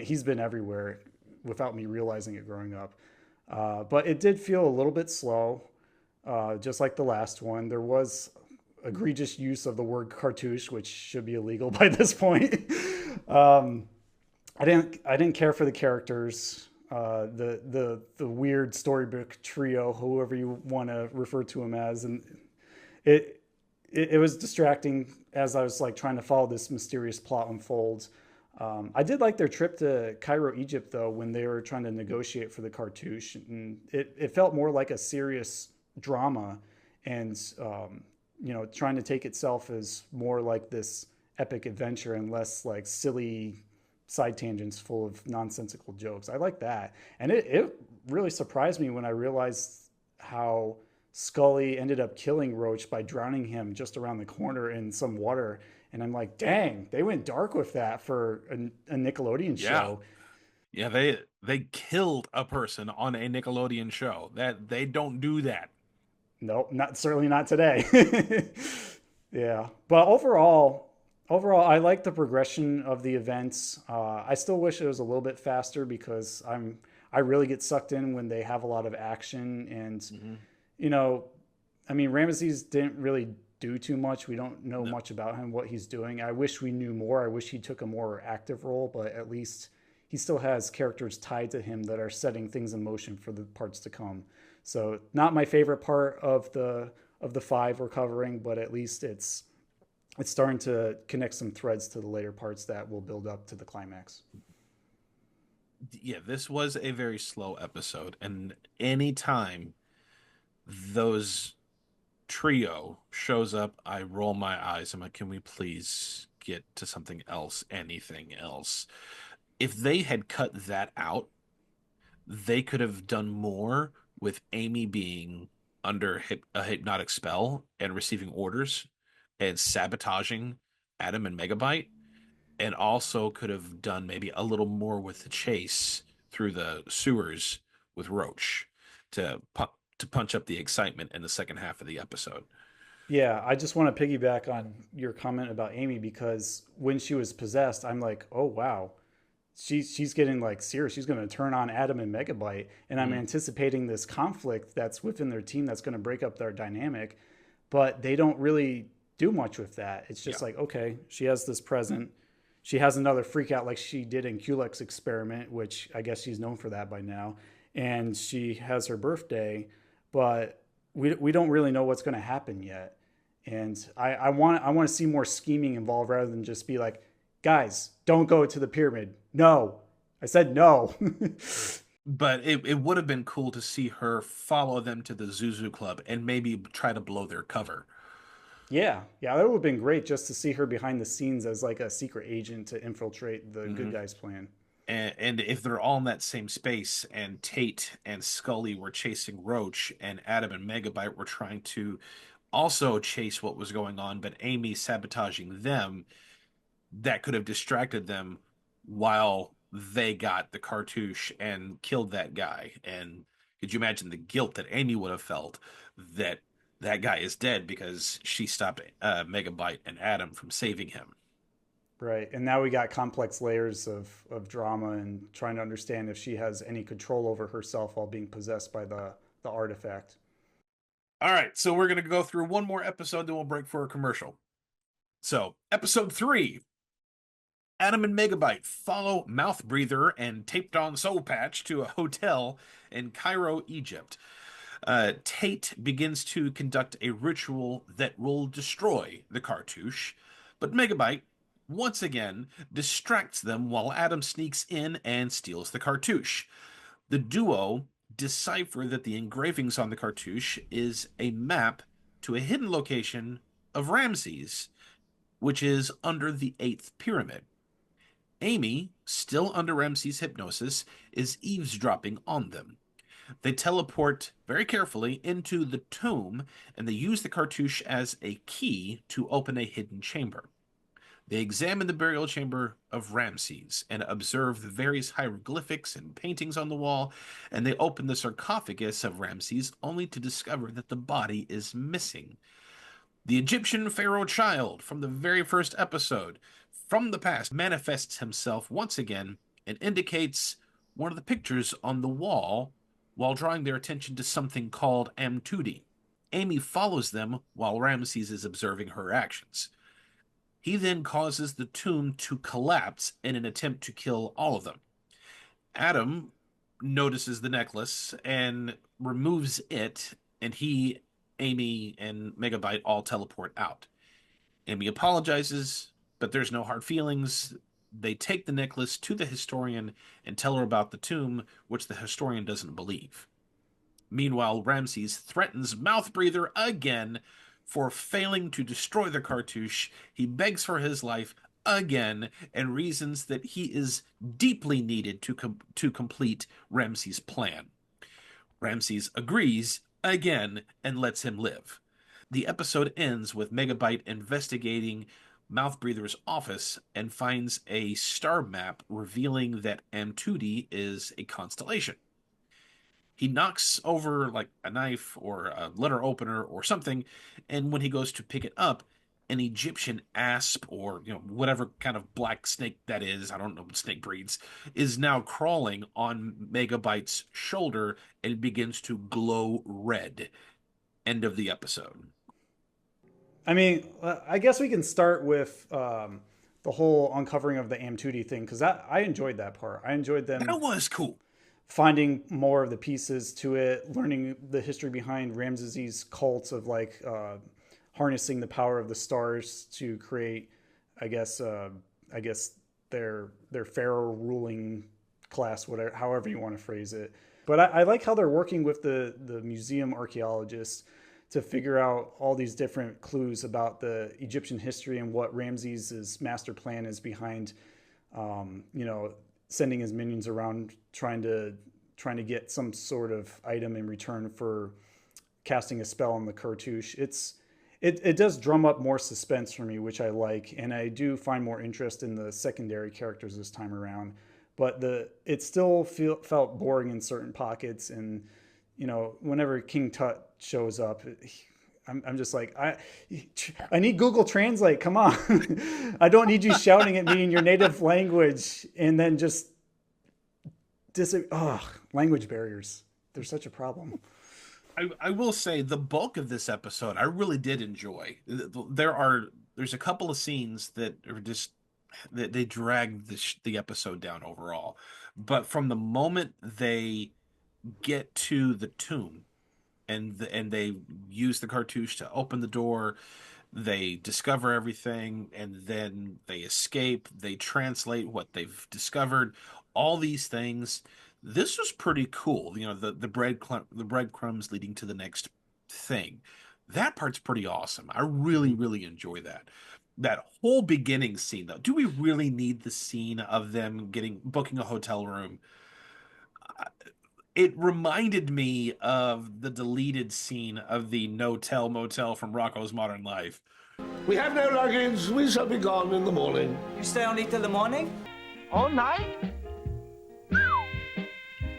He's been everywhere without me realizing it growing up. But it did feel a little bit slow, just like the last one. There was egregious use of the word cartouche, which should be illegal by this point. I didn't care for the characters, the weird Storybook Trio, whoever you want to refer to him as, and it was distracting as I was like trying to follow this mysterious plot unfolds. I did like their trip to Cairo, Egypt, though, when they were trying to negotiate for the Cartouche. And it felt more like a serious drama and, trying to take itself as more like this epic adventure and less like silly side tangents full of nonsensical jokes. I like that. And it really surprised me when I realized how Scully ended up killing Roach by drowning him just around the corner in some water. And I'm like, dang, they went dark with that for a Nickelodeon show. Yeah, they killed a person on a Nickelodeon show. That they don't do that. Nope, certainly not today. Yeah, but overall, I like the progression of the events. I still wish it was a little bit faster because I really get sucked in when they have a lot of action and I mean, Ramesses didn't really do too much. We don't know much about him, what he's doing. I wish we knew more. I wish he took a more active role, but at least he still has characters tied to him that are setting things in motion for the parts to come. So not my favorite part of the 5 we're covering, but at least it's starting to connect some threads to the later parts that will build up to the climax. Yeah, this was a very slow episode, and anytime those trio shows up, I roll my eyes. I'm like, can we please get to something else, anything else? If they had cut that out, they could have done more with Amy being under a hypnotic spell and receiving orders and sabotaging Adam and Megabyte, and also could have done maybe a little more with the chase through the sewers with Roach to punch up the excitement in the second half of the episode. Yeah, I just want to piggyback on your comment about Amy because when she was possessed, I'm like, oh wow, she's getting like serious. She's going to turn on Adam and Megabyte, and I'm anticipating this conflict that's within their team that's going to break up their dynamic, but they don't really do much with that. It's just like, okay, she has this present. She has another freak out like she did in Kulik's experiment, which I guess she's known for that by now, and she has her birthday, but we don't really know what's going to happen yet. And I want to see more scheming involved rather than just be like, guys, don't go to the pyramid. No, I said no. But it would have been cool to see her follow them to the Zuzu Club and maybe try to blow their cover. Yeah, that would have been great just to see her behind the scenes as like a secret agent to infiltrate the good guys' plan. And if they're all in that same space and Tate and Scully were chasing Roach and Adam and Megabyte were trying to also chase what was going on, but Amy sabotaging them, that could have distracted them while they got the cartouche and killed that guy. And could you imagine the guilt that Amy would have felt that that guy is dead because she stopped Megabyte and Adam from saving him? Right. And now we got complex layers of drama and trying to understand if she has any control over herself while being possessed by the artifact. All right. So we're going to go through one more episode, then we'll break for a commercial. So episode 3, Adam and Megabyte follow Mouth Breather and Taped On Soul Patch to a hotel in Cairo, Egypt. Tate begins to conduct a ritual that will destroy the cartouche, but Megabyte once again distracts them while Adam sneaks in and steals the cartouche. The duo decipher that the engravings on the cartouche is a map to a hidden location of Ramses, which is under the 8th pyramid. Amy, still under Ramses' hypnosis, is eavesdropping on them. They teleport very carefully into the tomb, and they use the cartouche as a key to open a hidden chamber. They examine the burial chamber of Ramses and observe the various hieroglyphics and paintings on the wall, and they open the sarcophagus of Ramses only to discover that the body is missing. The Egyptian pharaoh child from the very first episode from the past manifests himself once again and indicates one of the pictures on the wall while drawing their attention to something called Amtoudi. Amy follows them while Ramses is observing her actions. He then causes the tomb to collapse in an attempt to kill all of them. Adam notices the necklace and removes it, and he, Amy, and Megabyte all teleport out. Amy apologizes, but there's no hard feelings. They take the necklace to the historian and tell her about the tomb, which the historian doesn't believe. Meanwhile, Ramses threatens Mouthbreather again for failing to destroy the cartouche. He begs for his life again and reasons that he is deeply needed to complete Ramses' plan. Ramses agrees again and lets him live. The episode ends with Megabyte investigating Mouthbreather's office and finds a star map revealing that Amtoudi is a constellation. He knocks over like a knife or a letter opener or something, and when he goes to pick it up, an Egyptian asp or whatever kind of black snake that is, I don't know snake breeds, is now crawling on Megabyte's shoulder and begins to glow red. End of the episode. I mean, I guess we can start with the whole uncovering of the Amtoudi thing, because I enjoyed that part. I enjoyed them. That was cool. Finding more of the pieces to it, learning the history behind Ramses' cult of like harnessing the power of the stars to create, I guess their pharaoh ruling class, whatever, however you want to phrase it. But I like how they're working with the museum archaeologists to figure out all these different clues about the Egyptian history and what Ramses' master plan is behind, sending his minions around trying to get some sort of item in return for casting a spell on the Cartouche. It does drum up more suspense for me, which I like, and I do find more interest in the secondary characters this time around. But it still felt boring in certain pockets, and whenever King Tut shows up, I'm just like, I need Google Translate. Come on. I don't need you shouting at me in your native language and then just language barriers. They're such a problem. I will say the bulk of this episode I really did enjoy. There's a couple of scenes that are just that they drag the episode down overall. But from the moment they get to the tomb and they use the cartouche to open the door, they discover everything, and then they escape, they translate what they've discovered, all these things. This was pretty cool. The breadcrumbs leading to the next thing. That part's pretty awesome. I really, really enjoy that. That whole beginning scene, though. Do we really need the scene of them booking a hotel room? It reminded me of the deleted scene of the No-Tell Motel from Rocko's Modern Life. We have no luggage. We shall be gone in the morning. You stay only till the morning? All night?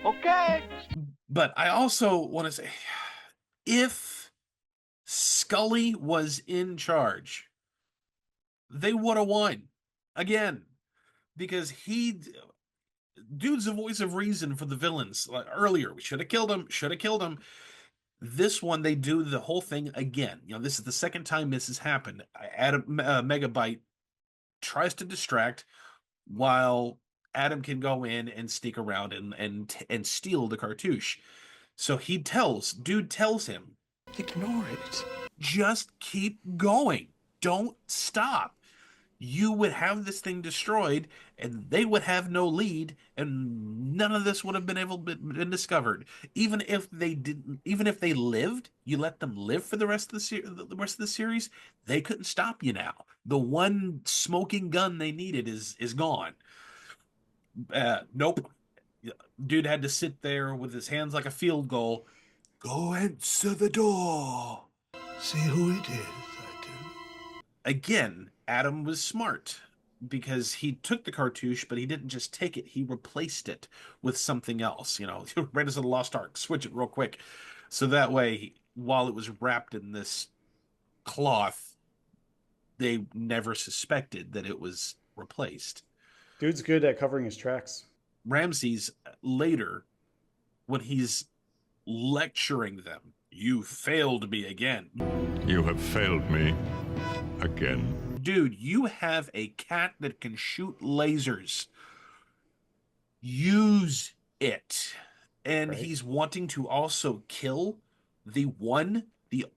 Okay. But I also want to say, if Scully was in charge, they would have won again, because dude's the voice of reason for the villains. Like earlier, we should have killed him. This one, they do the whole thing again. This is the second time this has happened. Megabyte tries to distract while Adam can go in and sneak around and steal the cartouche. So dude tells him, ignore it. Just keep going. Don't stop. You would have this thing destroyed, and they would have no lead, and none of this would have been discovered. Even if they lived, you let them live for the rest of the series, they couldn't stop you now. The one smoking gun they needed is gone. Nope. Dude had to sit there with his hands like a field goal. Go answer the door. See who it is, I do. Again, Adam was smart because he took the cartouche, but he didn't just take it. He replaced it with something else. Raiders of the Lost Ark, switch it real quick. So that way, while it was wrapped in this cloth, they never suspected that it was replaced. Dude's good at covering his tracks. Ramses, later, when he's lecturing them, you failed me again. You have failed me again. Dude, you have a cat that can shoot lasers. Use it. And he's wanting to also kill the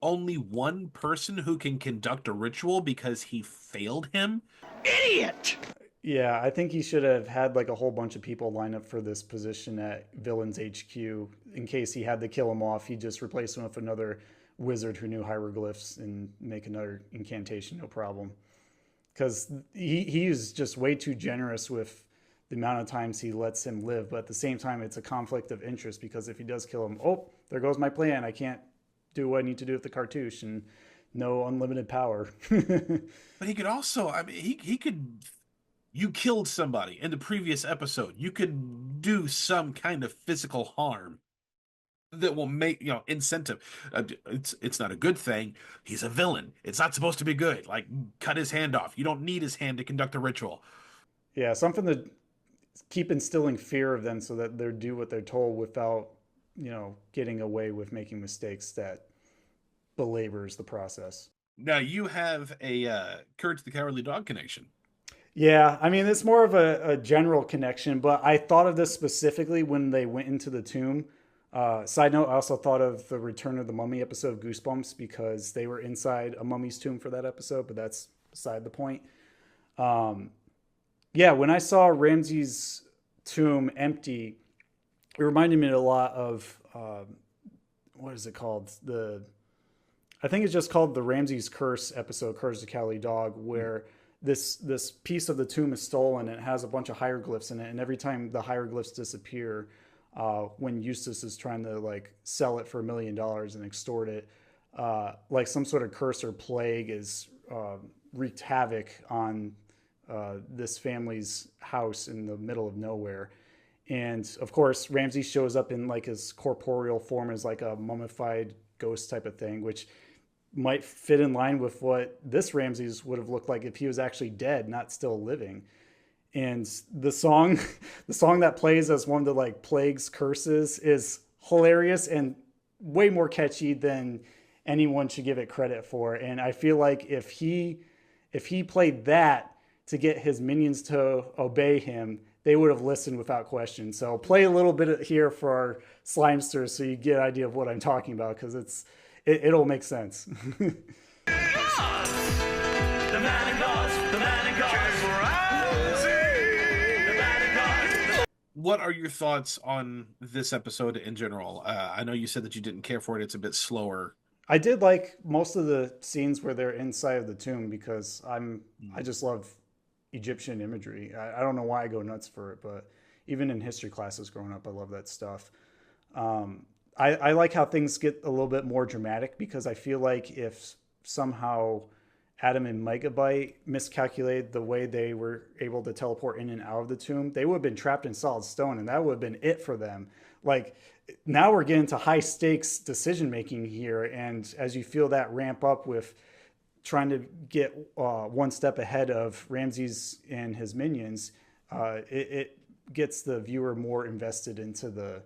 only one person who can conduct a ritual because he failed him. Idiot! Yeah, I think he should have had like a whole bunch of people line up for this position at Villains HQ in case he had to kill him off. He'd just replace him with another wizard who knew hieroglyphs and make another incantation, no problem. Because he is just way too generous with the amount of times he lets him live. But at the same time, it's a conflict of interest because if he does kill him, oh, there goes my plan. I can't do what I need to do with the cartouche and no unlimited power. But he could also, I mean, he could, you killed somebody in the previous episode. You could do some kind of physical harm that will make, incentive. It's not a good thing. He's a villain. It's not supposed to be good. Like, cut his hand off. You don't need his hand to conduct a ritual. Yeah, something to keep instilling fear of them so that they do what they're told without, getting away with making mistakes that belabors the process. Now, you have a Courage the Cowardly Dog connection. Yeah, I mean, it's more of a general connection, but I thought of this specifically when they went into the tomb. Side note, I also thought of the Return of the Mummy episode of Goosebumps because they were inside a mummy's tomb for that episode, but that's beside the point. Yeah, when I saw Ramses' tomb empty, it reminded me a lot of, what is it called? I think it's just called the Ramses Curse episode, Courage the Cowardly Dog, where this piece of the tomb is stolen and it has a bunch of hieroglyphs in it. And every time the hieroglyphs disappear, when Eustace is trying to like sell it for $1 million and extort it, like some sort of curse or plague is wreaked havoc on this family's house in the middle of nowhere. And of course, Ramses shows up in like his corporeal form as like a mummified ghost type of thing, which might fit in line with what this Ramses would have looked like if he was actually dead, not still living. And the song that plays as one of the like plague's curses is hilarious and way more catchy than anyone should give it credit for. And I feel like if he played that to get his minions to obey him, they would have listened without question. So play a little bit here for our Slimesters so you get an idea of what I'm talking about, because it'll make sense. The man in gauze, the man in gauze. What are your thoughts on this episode in general? I know you said that you didn't care for it. It's a bit slower. I did like most of the scenes where they're inside of the tomb because I just love Egyptian imagery. I don't know why I go nuts for it, but even in history classes growing up, I love that stuff. I like how things get a little bit more dramatic because I feel like if somehow Adam and Megabyte miscalculated the way they were able to teleport in and out of the tomb, they would have been trapped in solid stone, and that would have been it for them. Like, now we're getting to high stakes decision making here, and as you feel that ramp up with trying to get one step ahead of Ramses and his minions, it gets the viewer more invested into the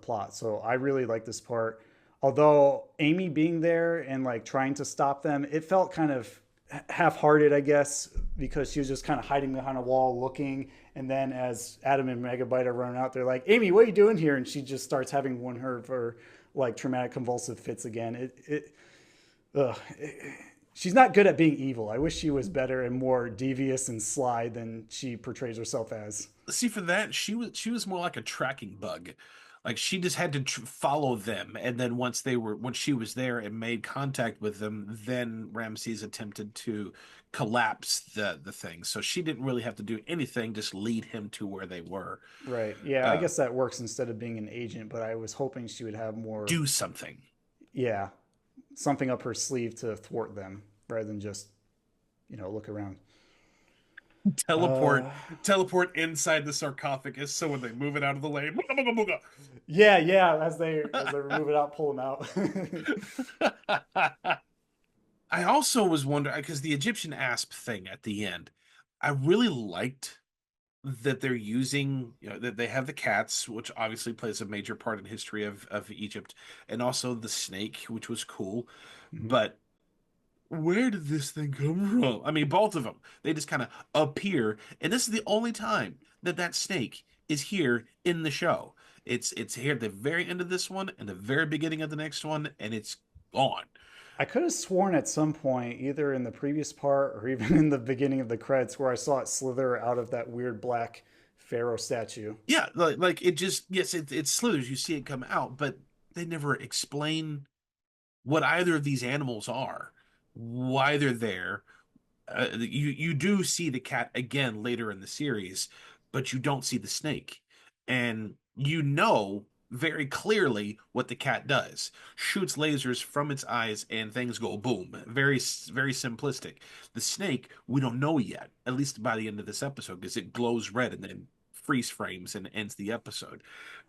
plot. So I really like this part. Although Amy being there and like trying to stop them, it felt kind of half-hearted, I guess, because she was just kind of hiding behind a wall looking. And then as Adam and Megabyte are running out, they're like, "Amy, what are you doing here?" And she just starts having one of her like traumatic convulsive fits again. She's not good at being evil. I wish she was better and more devious and sly than she portrays herself as. See, for that, she was more like a tracking bug. Like, she just had to follow them, and then once she was there and made contact with them, then Ramses attempted to collapse the thing. So she didn't really have to do anything, just lead him to where they were. Right. Yeah, I guess that works instead of being an agent, but I was hoping she would have more... Do something. Yeah. Something up her sleeve to thwart them, rather than just, look around. Teleport inside the sarcophagus so when they move it out of the way. Yeah, as they remove it out, pull them out. I also was wondering, because the Egyptian asp thing at the end, I really liked that they're using, that they have the cats, which obviously plays a major part in history of Egypt, and also the snake, which was cool. Mm-hmm. But where did this thing come from? I mean, both of them, they just kind of appear, and this is the only time that snake is here in the show. It's here at the very end of this one and the very beginning of the next one, and it's gone. I could have sworn at some point, either in the previous part or even in the beginning of the credits, where I saw it slither out of that weird black pharaoh statue. Yeah, like it just, yes, it slithers. You see it come out, but they never explain what either of these animals are, why they're there. You do see the cat again later in the series, but you don't see the snake, and you know very clearly what the cat does: shoots lasers from its eyes and things go boom. Very simplistic. The snake, we don't know yet, at least by the end of this episode, because it glows red and then freeze frames and ends the episode.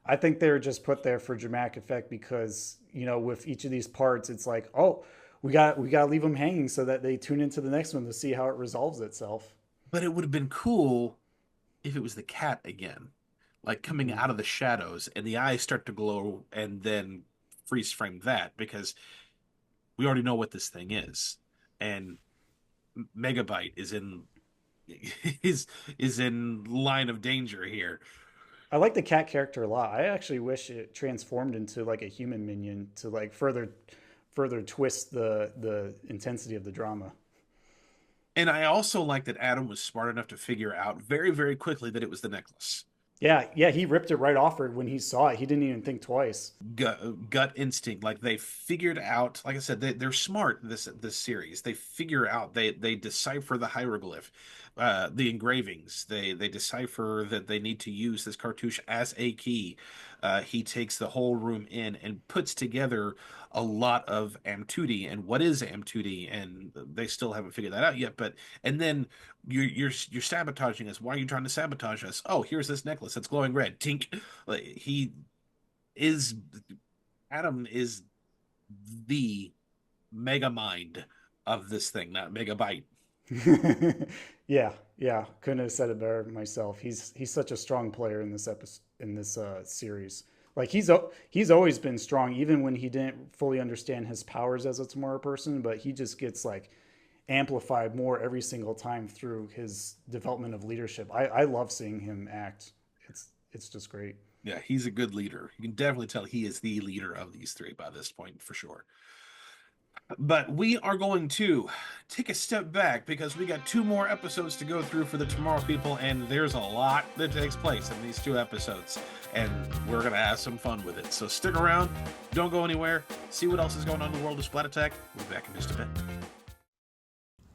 I think they were just put there for dramatic effect because, with each of these parts, it's like, oh, we got to leave them hanging so that they tune into the next one to see how it resolves itself. But it would have been cool if it was the cat again, like coming out of the shadows and the eyes start to glow and then freeze frame that, because we already know what this thing is. And Megabyte is in is in line of danger here. I like the cat character a lot. I actually wish it transformed into like a human minion to like further twist the intensity of the drama. And I also like that Adam was smart enough to figure out very, very quickly that it was the necklace. Yeah, he ripped it right off her when he saw it. He didn't even think twice. Gut instinct. Like they figured out, like I said, they're smart, this series. They figure out, they decipher the hieroglyph, the engravings. They decipher that they need to use this cartouche as a key. He takes the whole room in and puts together a lot of Amtoudi and what is Amtoudi, and they still haven't figured that out yet. But and then you're sabotaging us. Why are you trying to sabotage us? Oh, here's this necklace that's glowing red. Tink. Adam is the mega mind of this thing, not Megabyte. Yeah, couldn't have said it better myself. He's such a strong player in this episode, in this series. Like he's always been strong, even when he didn't fully understand his powers as a tomorrow person. But he just gets like amplified more every single time through his development of leadership. I love seeing him act. It's just great. Yeah, he's a good leader. You can definitely tell he is the leader of these three by this point, for sure. But we are going to take a step back because we got 2 more episodes to go through for the Tomorrow People, and there's a lot that takes place in these 2 episodes, and we're going to have some fun with it. So stick around, don't go anywhere, see what else is going on in the world of Splat Attack. We'll be back in just a bit.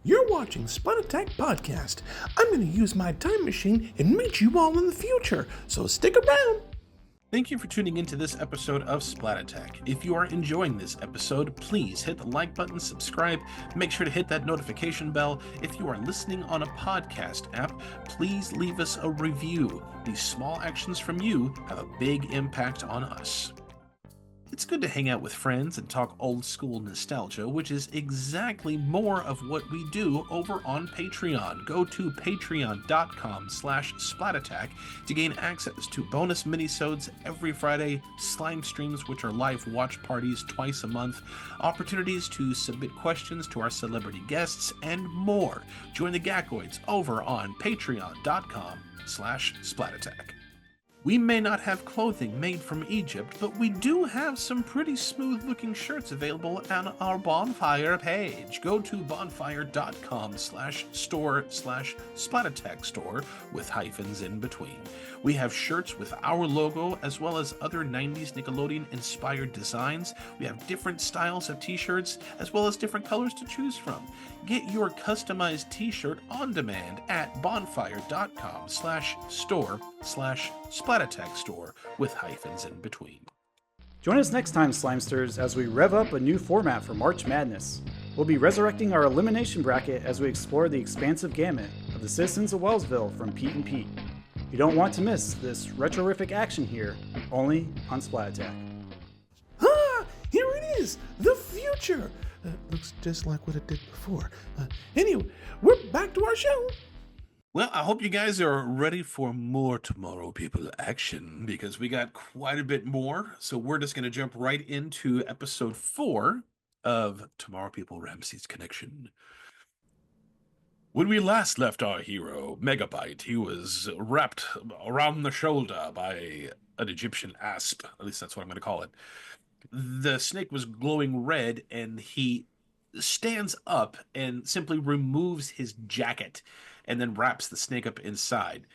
You're watching Splat Attack Podcast. I'm going to use my time machine and meet you all in the future, so stick around. Thank you for tuning into this episode of Splat Attack. If you are enjoying this episode, please hit the like button, subscribe, make sure to hit that notification bell. If you are listening on a podcast app, please leave us a review. These small actions from you have a big impact on us. It's good to hang out with friends and talk old school nostalgia, which is exactly more of what we do over on Patreon. Go to patreon.com/splatattack to gain access to bonus minisodes every Friday, slang streams which are live watch parties twice a month, opportunities to submit questions to our celebrity guests, and more. Join the Gakoids over on patreon.com/splatattack. We may not have clothing made from Egypt, but we do have some pretty smooth-looking shirts available on our Bonfire page. Go to bonfire.com/store/splatattack store with hyphens in between. We have shirts with our logo as well as other 90s Nickelodeon-inspired designs. We have different styles of t-shirts as well as different colors to choose from. Get your customized t-shirt on demand at bonfire.com/store/splatattack store with hyphens in between. Join us next time, Slimesters, as we rev up a new format for March Madness. We'll be resurrecting our elimination bracket as we explore the expansive gamut of the citizens of Wellsville from Pete and Pete. You don't want to miss this retrorific action here, only on Splat Attack. Ah, here it is, the future. Looks just like what it did before. Anyway, we're back to our show. Well, I hope you guys are ready for more Tomorrow People action, because we got quite a bit more. So we're just going to jump right into episode 4 of Tomorrow People Ramses Connection. When we last left our hero, Megabyte, he was wrapped around the shoulder by an Egyptian asp. At least that's what I'm going to call it. The snake was glowing red, and he stands up and simply removes his jacket and then wraps the snake up inside.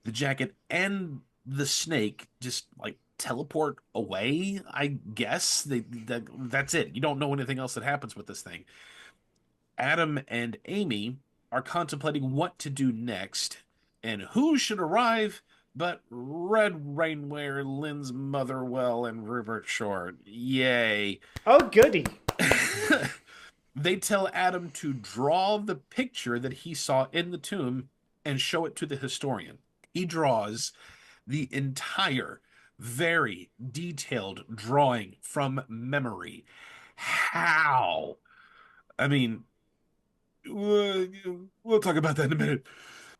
The jacket and the snake just like teleport away, I guess. That's it. You don't know anything else that happens with this thing. Adam and Amy are contemplating what to do next, and who should arrive but Red Rainwear, Lynn's Motherwell, and Rupert Short. Yay. Oh, goody. They tell Adam to draw the picture that he saw in the tomb and show it to the historian. He draws the entire, very detailed drawing from memory. How? I mean, we'll talk about that in a minute.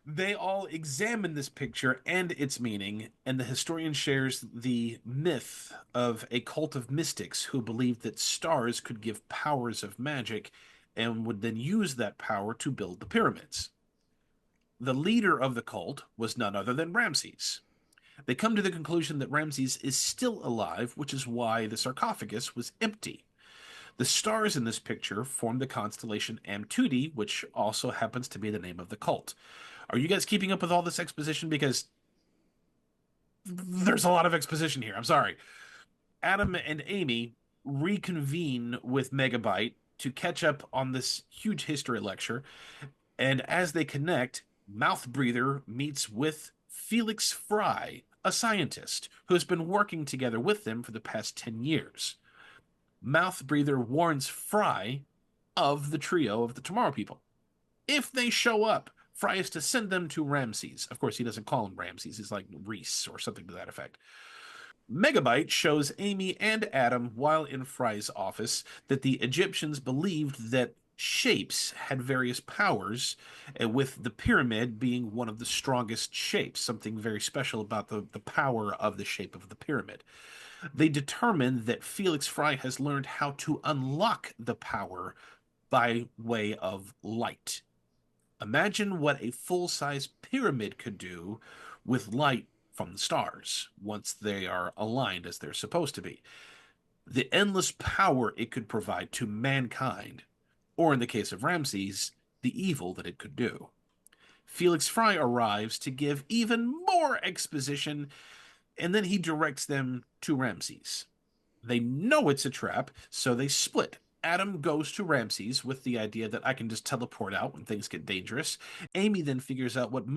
They all examine this picture and its meaning, and the historian shares the myth of a cult of mystics who believed that stars could give powers of magic and would then use that power to build the pyramids. The leader of the cult was none other than Ramses. They come to the conclusion that Ramses is still alive, which is why the sarcophagus was empty. The stars in this picture form the constellation Amtoudi, which also happens to be the name of the cult. Are you guys keeping up with all this exposition? Because there's a lot of exposition here. I'm sorry. Adam and Amy reconvene with Megabyte to catch up on this huge history lecture. And as they connect, Mouth Breather meets with Felix Fry, a scientist who has been working together with them for the past 10 years. Mouth Breather warns Fry of the trio of the Tomorrow People. If they show up, Fry is to send them to Ramses. Of course, he doesn't call him Ramses. He's like Reese or something to that effect. Megabyte shows Amy and Adam while in Fry's office that the Egyptians believed that shapes had various powers, with the pyramid being one of the strongest shapes, something very special about the power of the shape of the pyramid. They determine that Felix Fry has learned how to unlock the power by way of light. Imagine what a full-size pyramid could do with light from the stars once they are aligned as they're supposed to be. The endless power it could provide to mankind, or in the case of Ramses, the evil that it could do. Felix Fry arrives to give even more exposition, and then he directs them to Ramses. They know it's a trap, so they split. Adam goes to Ramses with the idea that I can just teleport out when things get dangerous. Amy then figures out what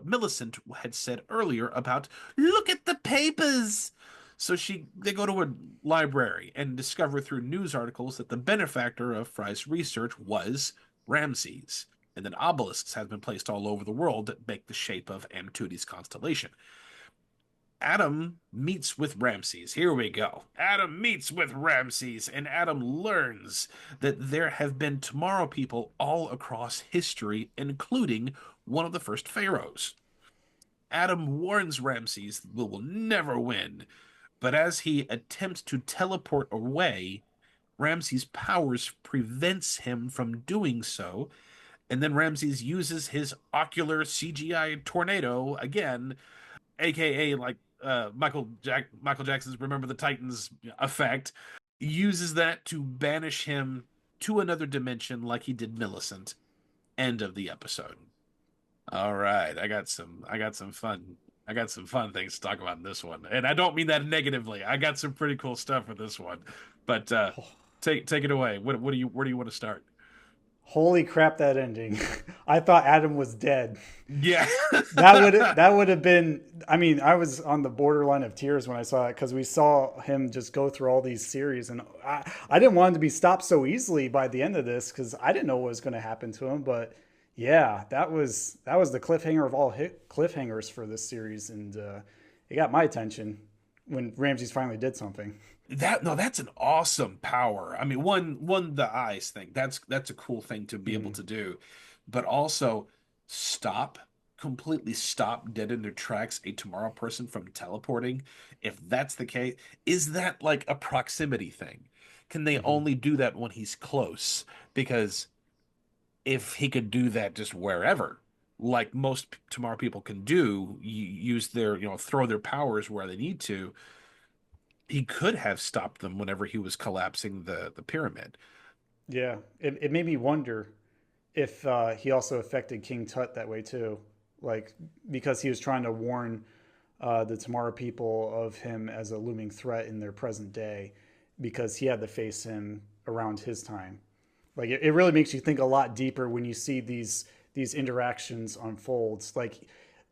Millicent had said earlier about, look at the papers! So they go to a library and discover through news articles that the benefactor of Fry's research was Ramses, and that obelisks have been placed all over the world that make the shape of Amtoudi's constellation. Adam meets with Ramses. Here we go. Adam meets with Ramses, and Adam learns that there have been Tomorrow People all across history, including one of the first pharaohs. Adam warns Ramses that will never win, but as he attempts to teleport away, Ramses' powers prevents him from doing so, and then Ramses uses his ocular CGI tornado again, aka like Michael Jackson's Remember the Titans effect, uses that to banish him to another dimension like he did Millicent. End of the episode. All right, I got some fun things to talk about in this one, and I don't mean that negatively. I got some pretty cool stuff for this one, but take it away. Where do you want to start? Holy crap, that ending. I thought Adam was dead. Yeah. that would have been, I mean, I was on the borderline of tears when I saw it, because we saw him just go through all these series, and I didn't want him to be stopped so easily by the end of this, because I didn't know what was going to happen to him. But yeah, that was the cliffhanger of all cliffhangers for this series, and it got my attention when Ramses finally did something. That's an awesome power. I mean, one the eyes thing. That's a cool thing to be able to do, but also completely stop dead in their tracks a Tomorrow person from teleporting. If that's the case, is that like a proximity thing? Can they only do that when he's close? Because if he could do that just wherever, like most Tomorrow People can do, use their, throw their powers where they need to, he could have stopped them whenever he was collapsing the pyramid. Yeah, it made me wonder if he also affected King Tut that way too, like because he was trying to warn the Tomorrow people of him as a looming threat in their present day, because he had to face him around his time. Like it really makes you think a lot deeper when you see these interactions unfolds. Like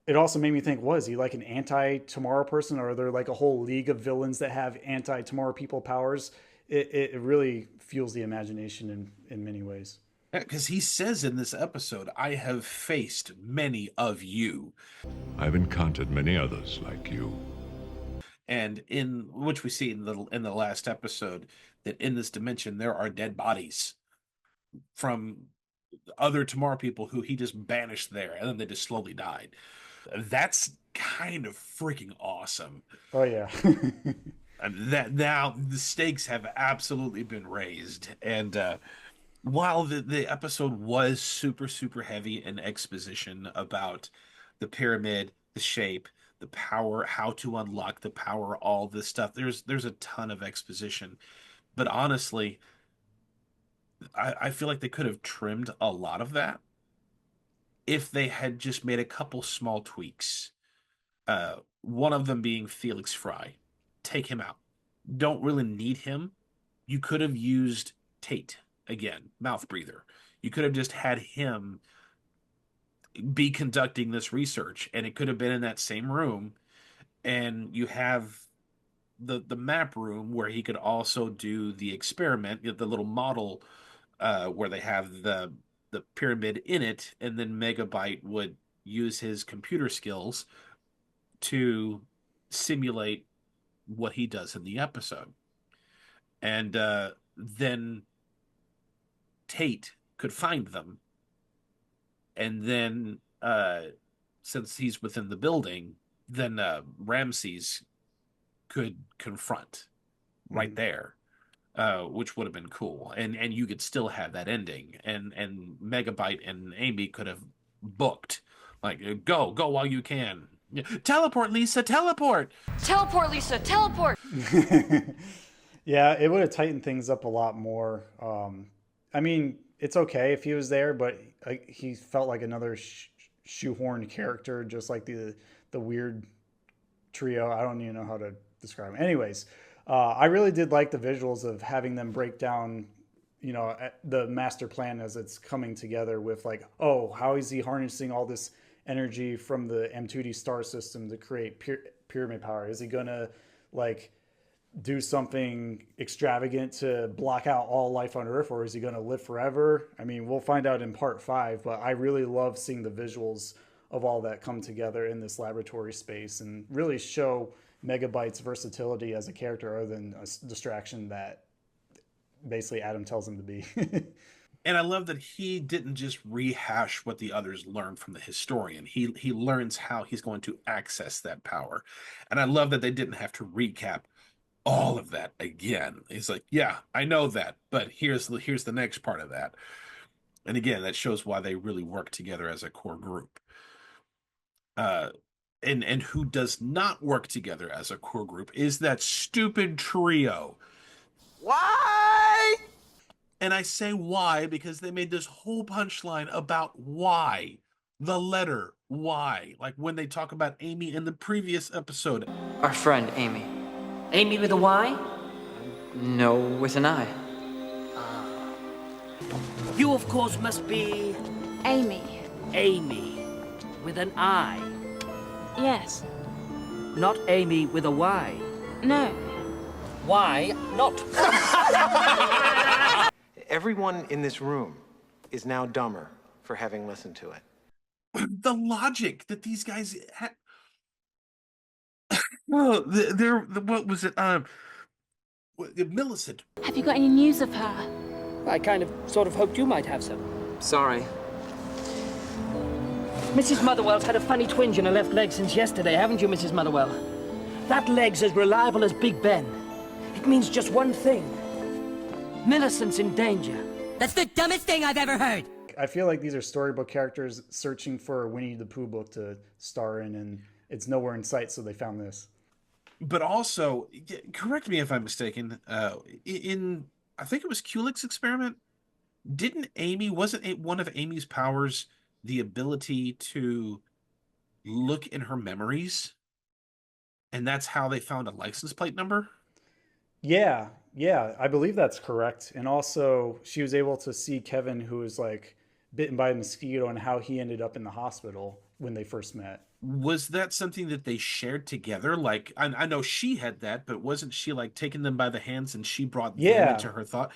it also made me think, was he like an anti-Tomorrow person, or are there like a whole league of villains that have anti-Tomorrow people powers? It really fuels the imagination in many ways. Because he says in this episode, I have faced many of you. I've encountered many others like you. And in which we see in the last episode, that in this dimension there are dead bodies from other Tomorrow people who he just banished there, and then they just slowly died. That's kind of freaking awesome. Oh yeah. And that now the stakes have absolutely been raised. And while the episode was super heavy in exposition about the pyramid, the shape, the power, how to unlock the power, all this stuff, there's a ton of exposition. But honestly, I feel like they could have trimmed a lot of that if they had just made a couple small tweaks. One of them being Felix Fry. Take him out. Don't really need him. You could have used Tate again, mouth breather. You could have just had him be conducting this research, and it could have been in that same room. And you have the map room where he could also do the experiment, the little model where they have the pyramid in it, and then Megabyte would use his computer skills to simulate what he does in the episode. And then Tate could find them. And then, since he's within the building, then Ramses could confront right there, which would have been cool. And you could still have that ending. And Megabyte and Amy could have booked, like, go while you can. Teleport, Lisa, teleport! Teleport, Lisa, teleport! Yeah, it would have tightened things up a lot more. I mean, it's okay if he was there, but he felt like another shoehorned character, just like the weird trio. I don't even know how to describe him. Anyways, I really did like the visuals of having them break down, the master plan as it's coming together with like, oh, how is he harnessing all this energy from the Amtoudi star system to create pyramid power? Is he gonna like do something extravagant to block out all life on Earth, or is he gonna live forever? I mean, we'll find out in part 5, but I really love seeing the visuals of all that come together in this laboratory space and really show Megabyte's versatility as a character, other than a distraction that basically Adam tells him to be. And I love that he didn't just rehash what the others learned from the historian. He learns how he's going to access that power. And I love that they didn't have to recap all of that again. He's like, yeah, I know that, but here's the next part of that. And again, that shows why they really work together as a core group. And who does not work together as a core group is that stupid trio. Why? And I say why because they made this whole punchline about why. The letter Y. Like when they talk about Amy in the previous episode. Our friend, Amy. Amy with a Y? No, with an I. You, of course, must be... Amy. Amy. With an I. Yes. Not Amy with a Y. No. Why not? Everyone in this room is now dumber for having listened to it. The logic that these guys had. Oh, what was it? Millicent. Have you got any news of her? I sort of hoped you might have some. Sorry. Mrs. Motherwell's had a funny twinge in her left leg since yesterday, haven't you, Mrs. Motherwell? That leg's as reliable as Big Ben. It means just one thing. Millicent's in danger. That's the dumbest thing I've ever heard. I feel like these are storybook characters searching for a Winnie the Pooh book to star in, and it's nowhere in sight, so they found this. But also, correct me if I'm mistaken, in, I think it was Kulik's experiment, wasn't one of Amy's powers the ability to look in her memories? And that's how they found a license plate number? Yeah, yeah, I believe that's correct. And also, she was able to see Kevin, who was like bitten by a mosquito, and how he ended up in the hospital when they first met. Was that something that they shared together? Like, I know she had that, but wasn't she like taking them by the hands and she brought them Yeah, into her thought?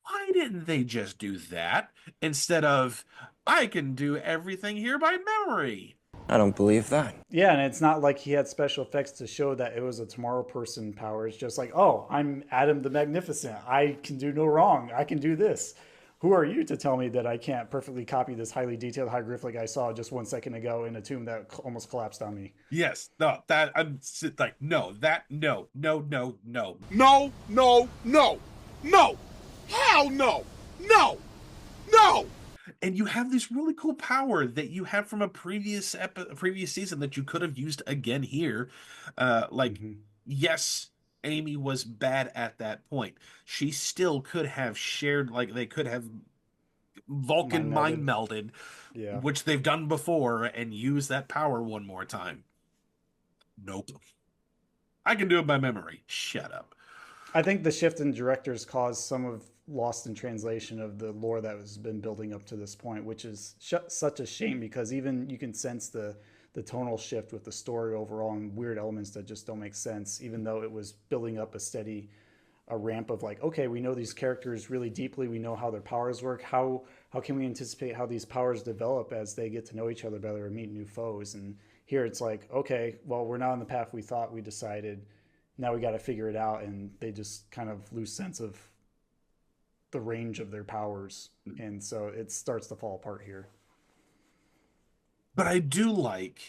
Why didn't they just do that instead of, I can do everything here by memory? I don't believe that. yeah, and it's not like he had special effects to show that it was a Tomorrow Person power. It's just like, oh, I'm Adam the Magnificent. I can do no wrong. I can do this. Who are you to tell me that I can't perfectly copy this highly detailed hieroglyphic I saw just 1 second ago in a tomb that almost collapsed on me? Yes, no, that I'm like, no, that no, no, no, no. No, no, no, no. Hell no. No. No. And you have this really cool power that you have from a previous season that you could have used again here. Yes, Amy was bad at that point. She still could have shared, like they could have Vulcan mind melded, Yeah. which they've done before, and use that power one more time. Nope. I can do it by memory. Shut up. I think the shift in directors caused some of lost in translation of the lore that has been building up to this point, which is such a shame, because even you can sense the tonal shift with the story overall and weird elements that just don't make sense, even though it was building up a ramp of like, okay, we know these characters really deeply, we know how their powers work, how can we anticipate how these powers develop as they get to know each other better and meet new foes. And here it's like, okay, well, we're not on the path we thought we decided, now we got to figure it out, and they just kind of lose sense of the range of their powers, and so it starts to fall apart here. But I do like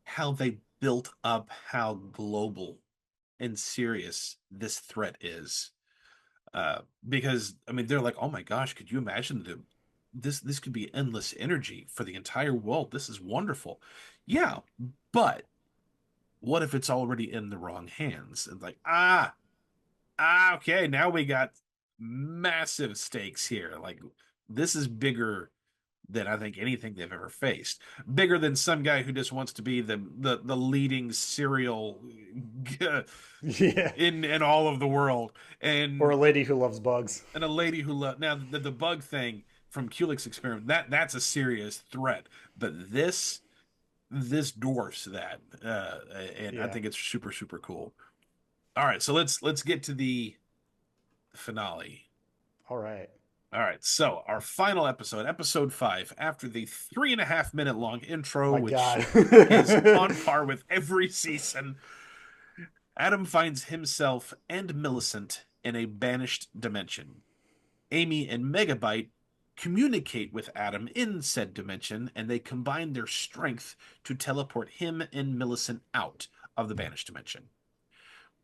how they built up how global and serious this threat is, because I mean they're like, oh my gosh, could you imagine this could be endless energy for the entire world? This is wonderful. Yeah, but what if it's already in the wrong hands? And like, okay, now we got massive stakes here. Like, this is bigger than I think anything they've ever faced. Bigger than some guy who just wants to be the leading serial in all of the world, and or a lady who loves bugs, and a lady who loves now the bug thing from Kulik's experiment. That's a serious threat, but this dwarfs that, and I think it's super super cool. All right, so let's get to the finale. All right. So our final episode, episode 5, after the 3.5 minute long intro, which is on par with every season, Adam finds himself and Millicent in a banished dimension. Amy and Megabyte communicate with Adam in said dimension, and they combine their strength to teleport him and Millicent out of the banished dimension.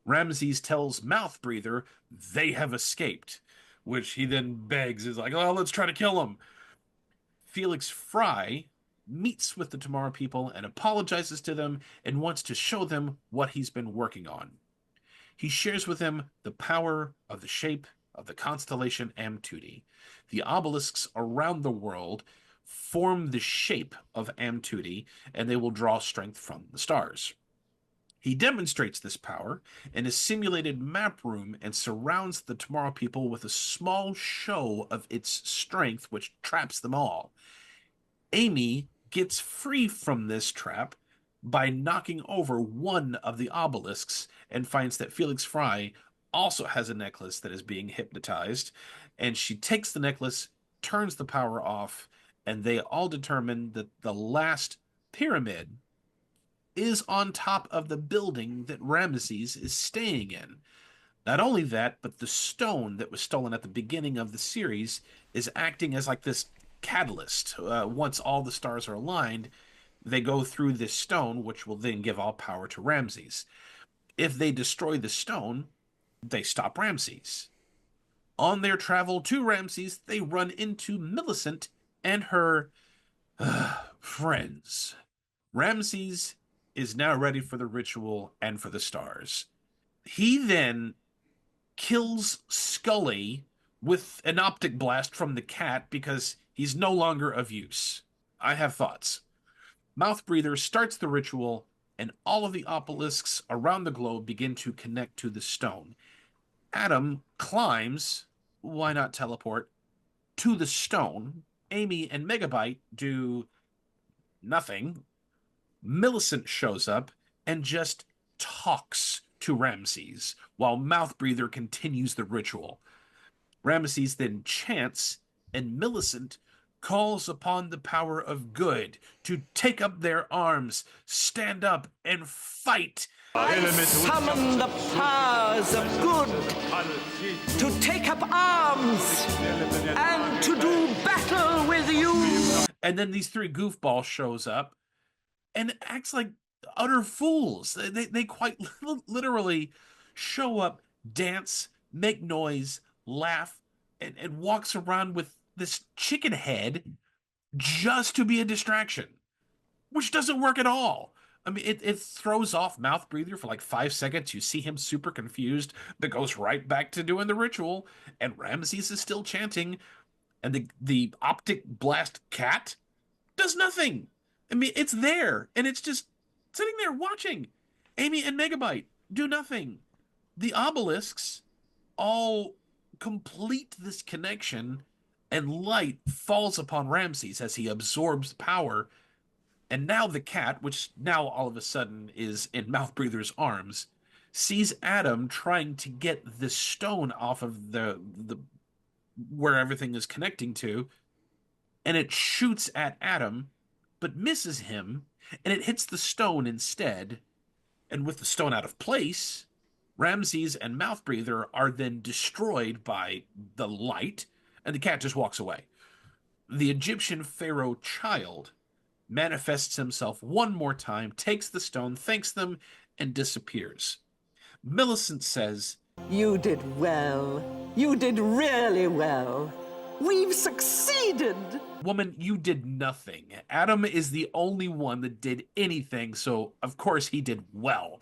Ramses tells Mouth Breather they have escaped, which he then begs, is like, oh, let's try to kill him. Felix Fry meets with the Tomorrow people and apologizes to them and wants to show them what he's been working on. He shares with them the power of the shape of the constellation Amtoudi. The obelisks around the world form the shape of Amtoudi, and they will draw strength from the stars. He demonstrates this power in a simulated map room and surrounds the Tomorrow people with a small show of its strength, which traps them all. Amy gets free from this trap by knocking over one of the obelisks and finds that Felix Fry also has a necklace that is being hypnotized, and she takes the necklace, turns the power off, and they all determine that the last pyramid is on top of the building that Ramses is staying in. Not only that, but the stone that was stolen at the beginning of the series is acting as like this catalyst. Once all the stars are aligned, they go through this stone, which will then give all power to Ramses. If they destroy the stone, they stop Ramses. On their travel to Ramses, they run into Millicent and her friends. Ramses is now ready for the ritual and for the stars. He then kills Scully with an optic blast from the cat because he's no longer of use. I have thoughts. Mouth Breather starts the ritual, and all of the obelisks around the globe begin to connect to the stone. Adam climbs, why not teleport, to the stone. Amy and Megabyte do nothing. Millicent shows up and just talks to Ramses while Mouth Breather continues the ritual. Ramses then chants, and Millicent calls upon the power of good to take up their arms, stand up, and fight. I summon the powers of good to take up arms and to do battle with you. And then these three goofballs shows up and acts like utter fools. They quite literally show up, dance, make noise, laugh, and walks around with this chicken head just to be a distraction, which doesn't work at all. I mean, it throws off Mouth Breather for like 5 seconds. You see him super confused, but goes right back to doing the ritual, and Ramses is still chanting, and the optic blast cat does nothing. I mean, it's there, and it's just sitting there watching. Amy and Megabyte do nothing. The obelisks all complete this connection, and light falls upon Ramses as he absorbs power. And now the cat, which now all of a sudden is in Mouth Breather's arms, sees Adam trying to get the stone off of the where everything is connecting to, and it shoots at Adam, but misses him, and it hits the stone instead. And with the stone out of place, Ramses and Mouth Breather are then destroyed by the light, and the cat just walks away. The Egyptian pharaoh child manifests himself one more time, takes the stone, thanks them, and disappears. Millicent says, "You did well. You did really well. We've succeeded." "Woman, you did nothing. Adam is the only one that did anything, so of course he did well."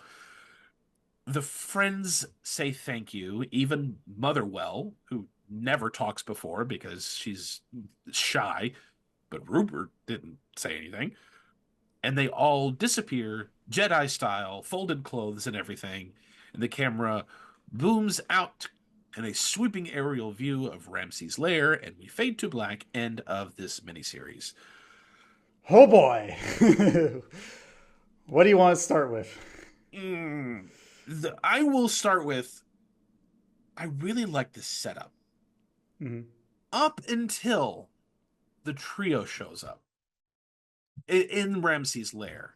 The friends say thank you, even Motherwell, who never talks before because she's shy, but Rupert didn't say anything. And they all disappear, Jedi style, folded clothes and everything. And the camera booms out in a sweeping aerial view of Ramses' lair, and we fade to black. End of this miniseries. Oh boy. What do you want to start with? I will start with, I really like this setup. Mm-hmm. Up until the trio shows up in Ramses' lair,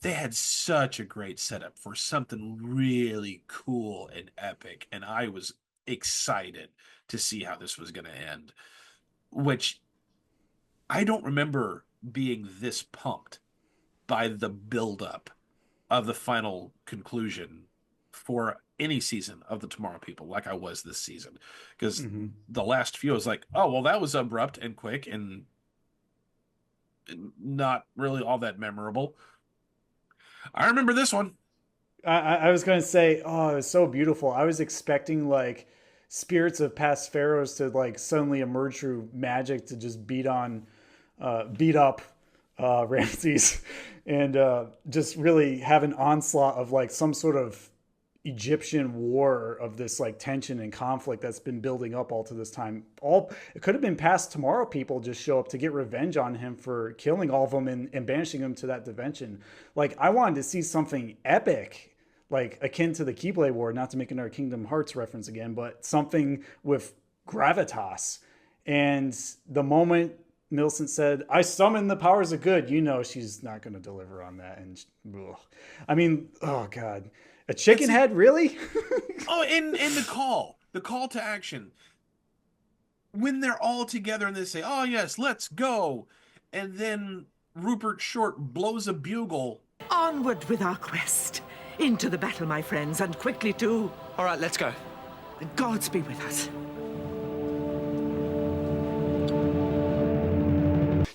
they had such a great setup for something really cool and epic, and I was excited to see how this was going to end, which I don't remember being this pumped by the buildup of the final conclusion for any season of the Tomorrow People like I was this season, because the last few was like, oh, well, that was abrupt and quick and not really all that memorable. I remember this one. I was going to say, oh, it was so beautiful. I was expecting like spirits of past pharaohs to like suddenly emerge through magic to just beat up Ramses and just really have an onslaught of like some sort of Egyptian war of this like tension and conflict that's been building up all to this time. It could have been past Tomorrow People just show up to get revenge on him for killing all of them and banishing him to that dimension. Like I wanted to see something epic, like akin to the Keyblade War, not to make another Kingdom Hearts reference again, but something with gravitas. And the moment Millicent said, "I summon the powers of good," you know she's not going to deliver on that. And I mean, oh God. A chicken head, really? Oh, and the call to action. When they're all together and they say, "Oh yes, let's go," and then Rupert Short blows a bugle. Onward with our quest. Into the battle, my friends, and quickly too. All right, let's go. The gods be with us.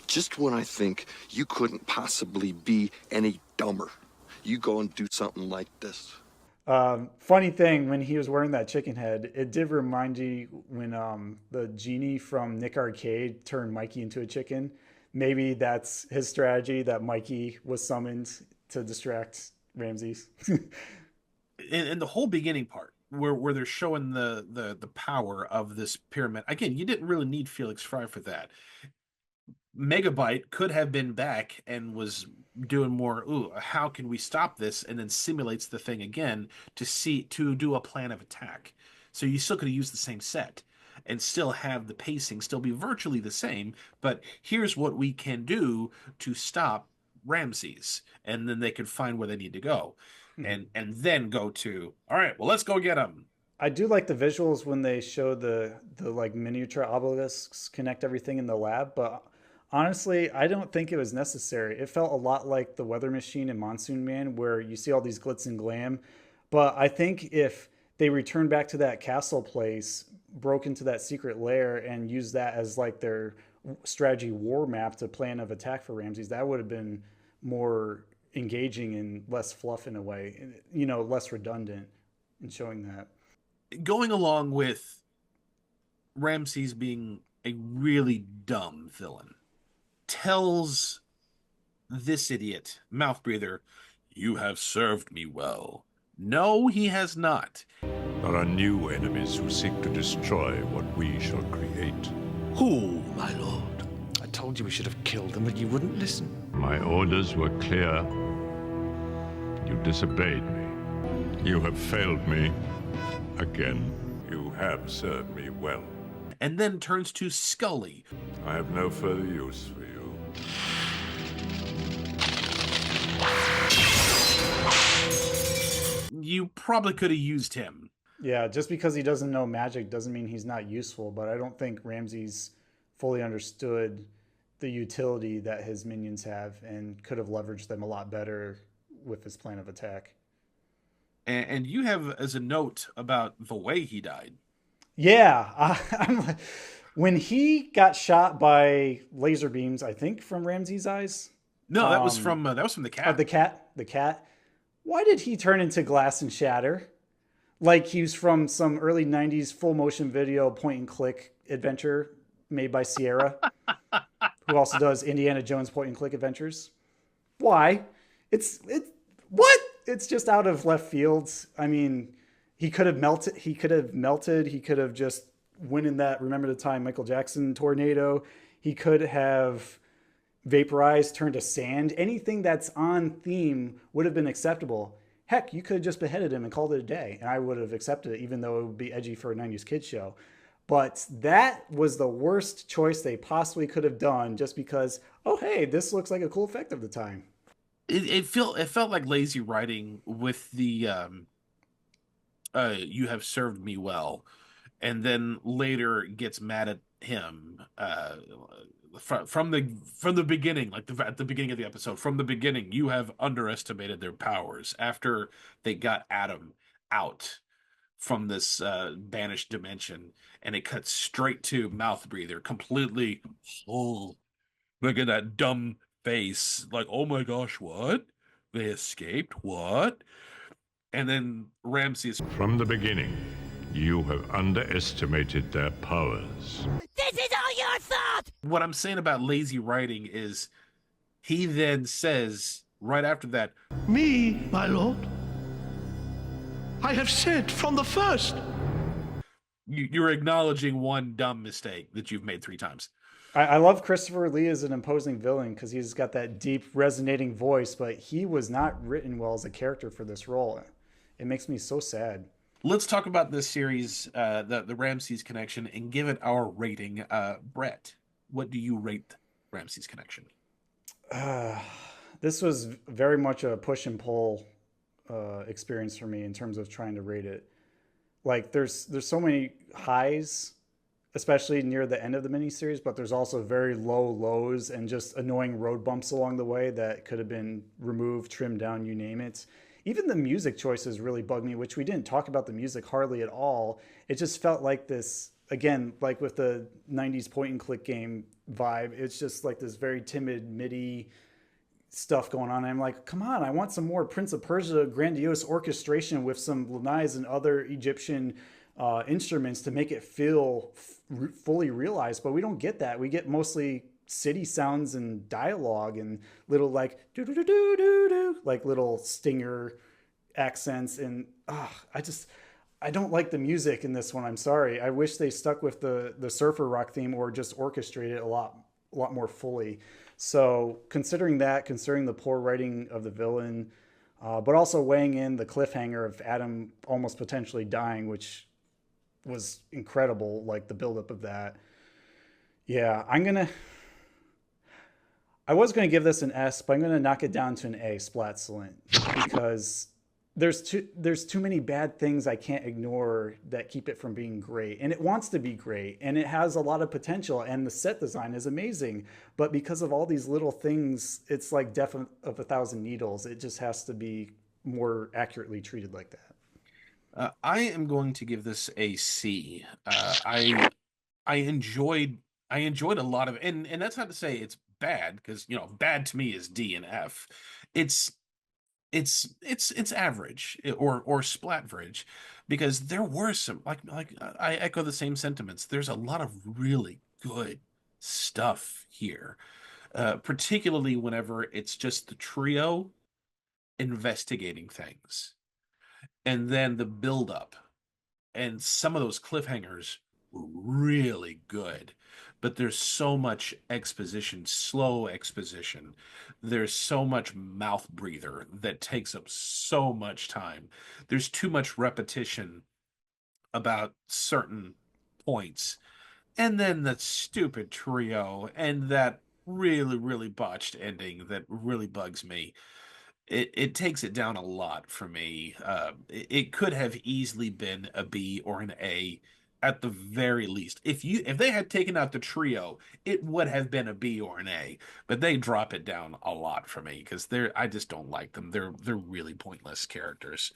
Just when I think you couldn't possibly be any dumber, you go and do something like this. Funny thing, when he was wearing that chicken head, it did remind you when the genie from Nick Arcade turned Mikey into a chicken. Maybe that's his strategy, that Mikey was summoned to distract Ramses. In the whole beginning part, where they're showing the power of this pyramid, again, you didn't really need Felix Fry for that. Megabyte could have been back and was doing more, how can we stop this? And then simulates the thing again to do a plan of attack. So you still could have used the same set and still have the pacing still be virtually the same, but here's what we can do to stop Ramses. And then they could find where they need to go. And then go to, all right, well, let's go get him. I do like the visuals when they show the like miniature obelisks connect everything in the lab, but honestly, I don't think it was necessary. It felt a lot like the Weather Machine in Monsoon Man, where you see all these glitz and glam. But I think if they returned back to that castle place, broke into that secret lair, and used that as like their strategy war map to plan of attack for Ramses, that would have been more engaging and less fluff in a way, less redundant in showing that. Going along with Ramses being a really dumb villain, tells this idiot, mouth breather, "You have served me well." No, he has not. There are new enemies who seek to destroy what we shall create. Who, my lord? I told you we should have killed them, but you wouldn't listen. My orders were clear. You disobeyed me. You have failed me. Again, you have served me well. And then turns to Scully. I have no further use for you. You probably could have used him. Yeah, just because he doesn't know magic doesn't mean he's not useful, but I don't think Ramses fully understood the utility that his minions have and could have leveraged them a lot better with his plan of attack. And you have as a note about the way he died. Yeah, when he got shot by laser beams, I think from Ramses' eyes. No, that was from the cat. The cat. Why did he turn into glass and shatter? Like he was from some early 90s full motion video point and click adventure made by Sierra, who also does Indiana Jones point and click adventures. Why? What? It's just out of left field. I mean, he could have melted. He could have just went in that Remember the Time Michael Jackson tornado. He could have vaporized, turned to sand. Anything that's on theme would have been acceptable. Heck, you could have just beheaded him and called it a day, and I would have accepted it, even though it would be edgy for a 90s kids show. But that was the worst choice they possibly could have done, just because, oh, hey, this looks like a cool effect of the time. It felt like lazy writing with the "you have served me well," and then later gets mad at him from the beginning, like at the beginning of the episode. From the beginning, you have underestimated their powers. After they got Adam out from this banished dimension, and it cuts straight to mouth breather, completely full. Look at that dumb face, like, oh my gosh, what? They escaped? What? And then Ramses. From the beginning, you have underestimated their powers. This is all your fault! What I'm saying about lazy writing is he then says, right after that, Me, my lord? I have said from the first. You're acknowledging one dumb mistake that you've made 3 times. I love Christopher Lee as an imposing villain because he's got that deep, resonating voice, but he was not written well as a character for this role. It makes me so sad. Let's talk about this series, the Ramses Connection, and give it our rating. Brett, what do you rate Ramses Connection? This was very much a push and pull experience for me in terms of trying to rate it. Like, there's so many highs, especially near the end of the miniseries, but there's also very low lows and just annoying road bumps along the way that could have been removed, trimmed down, you name it. Even the music choices really bugged me, which we didn't talk about the music hardly at all. It just felt like this, again, like with the 90s point and click game vibe, it's just like this very timid MIDI stuff going on. And I'm like, come on, I want some more Prince of Persia grandiose orchestration with some lanais and other Egyptian instruments to make it feel fully realized. But we don't get that. We get mostly city sounds and dialogue and little like do do do do do do, like little stinger accents. And I don't like the music in this one. I'm sorry. I wish they stuck with the surfer rock theme or just orchestrated a lot more fully. So considering the poor writing of the villain, but also weighing in the cliffhanger of Adam almost potentially dying, which was incredible, like the buildup of that. Yeah, I was going to give this an S, but I'm going to knock it down to an A, Splatulent, because there's too many bad things I can't ignore that keep it from being great. And it wants to be great, and it has a lot of potential, and the set design is amazing. But because of all these little things, it's like Death of a Thousand Needles. It just has to be more accurately treated like that. I am going to give this a C. I enjoyed a lot of, and that's not to say it's bad, because bad to me is D and F. It's average or splatverage, because there were some like I echo the same sentiments. There's a lot of really good stuff here, particularly whenever it's just the trio investigating things, and then the build up, and some of those cliffhangers were really good. But there's so much exposition, slow exposition. There's so much mouth breather that takes up so much time. There's too much repetition about certain points. And then that stupid trio and that really, really botched ending that really bugs me. It takes it down a lot for me. It could have easily been a B or an A at the very least. If they had taken out the trio, it would have been a B or an A. But they drop it down a lot for me because I just don't like them. They're really pointless characters.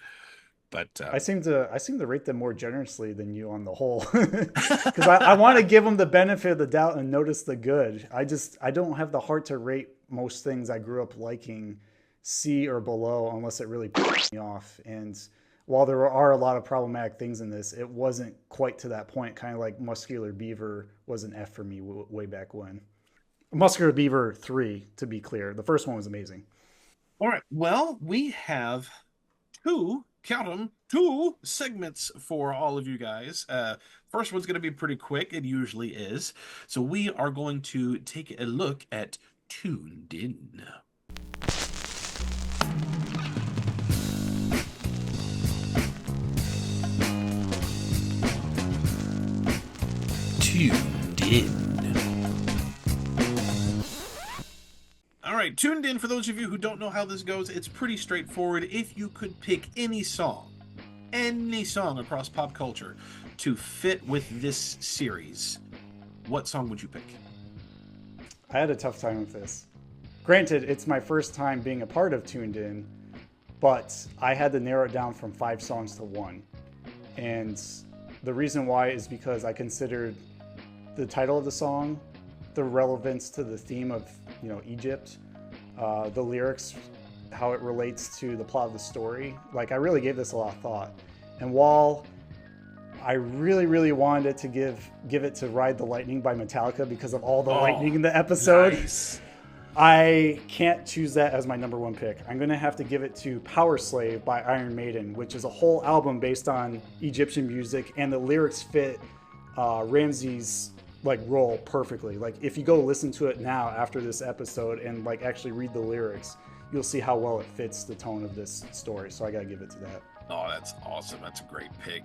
But I seem to rate them more generously than you on the whole, because I want to give them the benefit of the doubt and notice the good. I don't have the heart to rate most things I grew up liking C or below unless it really pissed me off. And while there are a lot of problematic things in this, it wasn't quite to that point. Kind of like Muscular Beaver was an F for me way back when. Muscular Beaver 3, to be clear. The first one was amazing. All right. Well, we have two segments for all of you guys. First one's going to be pretty quick. It usually is. So we are going to take a look at Tuned In. Tuned In. All right, Tuned In, for those of you who don't know how this goes, it's pretty straightforward. If you could pick any song across pop culture to fit with this series, what song would you pick? I had a tough time with this. Granted, it's my first time being a part of Tuned In, but I had to narrow it down from 5 songs to 1. And the reason why is because I considered the title of the song, the relevance to the theme of Egypt, the lyrics, how it relates to the plot of the story. Like, I really gave this a lot of thought. And while I really, really wanted it to give it to Ride the Lightning by Metallica because of all the lightning in the episode, nice. I can't choose that as my number 1 pick. I'm going to have to give it to Power Slave by Iron Maiden, which is a whole album based on Egyptian music, and the lyrics fit Ramses' role perfectly. Like, if you go listen to it now after this episode and actually read the lyrics, you'll see how well it fits the tone of this story. So I got to give it to that. Oh, that's awesome. That's a great pick.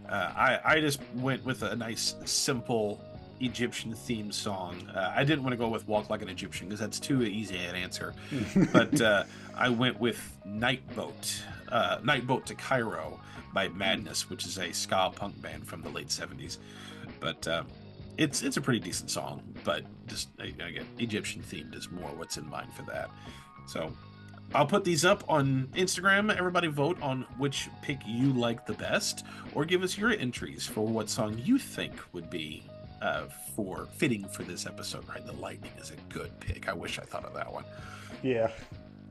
I just went with a nice, simple Egyptian theme song. I didn't want to go with Walk Like an Egyptian because that's too easy an answer. But I went with Night Boat to Cairo by Madness, which is a ska punk band from the late 70s. But it's a pretty decent song, but just again, Egyptian themed is more what's in mind for that. So I'll put these up on Instagram. Everybody vote on which pick you like the best, or give us your entries for what song you think would be for fitting for this episode, right? The lightning is a good pick. I wish I thought of that one. Yeah.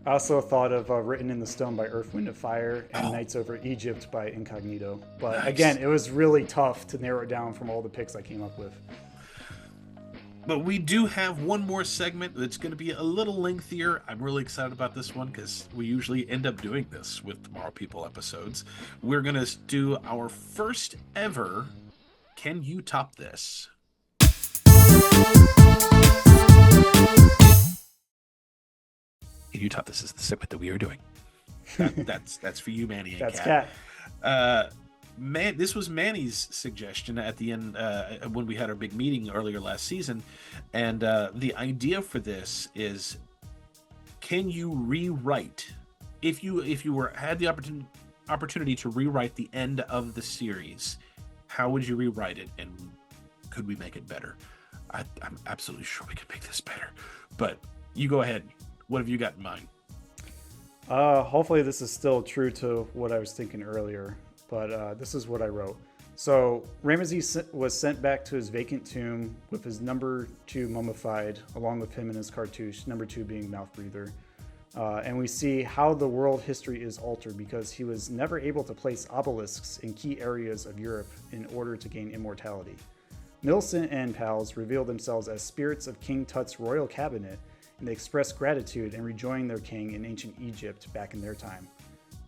I also thought of Written in the Stone by Earth, Wind, and Fire and Nights Over Egypt by Incognito. But again, it was really tough to narrow it down from all the picks I came up with. But we do have one more segment that's going to be a little lengthier. I'm really excited about this one because we usually end up doing this with Tomorrow People episodes. We're going to do our first ever Can You Top This? Can You Top This is the segment that we are doing. That's for you, Manny and That's Kat. Kat. This was Manny's suggestion at the end when we had our big meeting earlier last season, and the idea for this is: can you rewrite if you had the opportunity to rewrite the end of the series? How would you rewrite it, and could we make it better? I'm absolutely sure we could make this better, but you go ahead. What have you got in mind? Hopefully this is still true to what I was thinking earlier. But this is what I wrote. So Ramses was sent back to his vacant tomb with his number 2 mummified, along with him and his cartouche, number 2 being mouth breather. And we see how the world history is altered because he was never able to place obelisks in key areas of Europe in order to gain immortality. Millicent and pals reveal themselves as spirits of King Tut's royal cabinet, and they express gratitude and rejoin their king in ancient Egypt back in their time.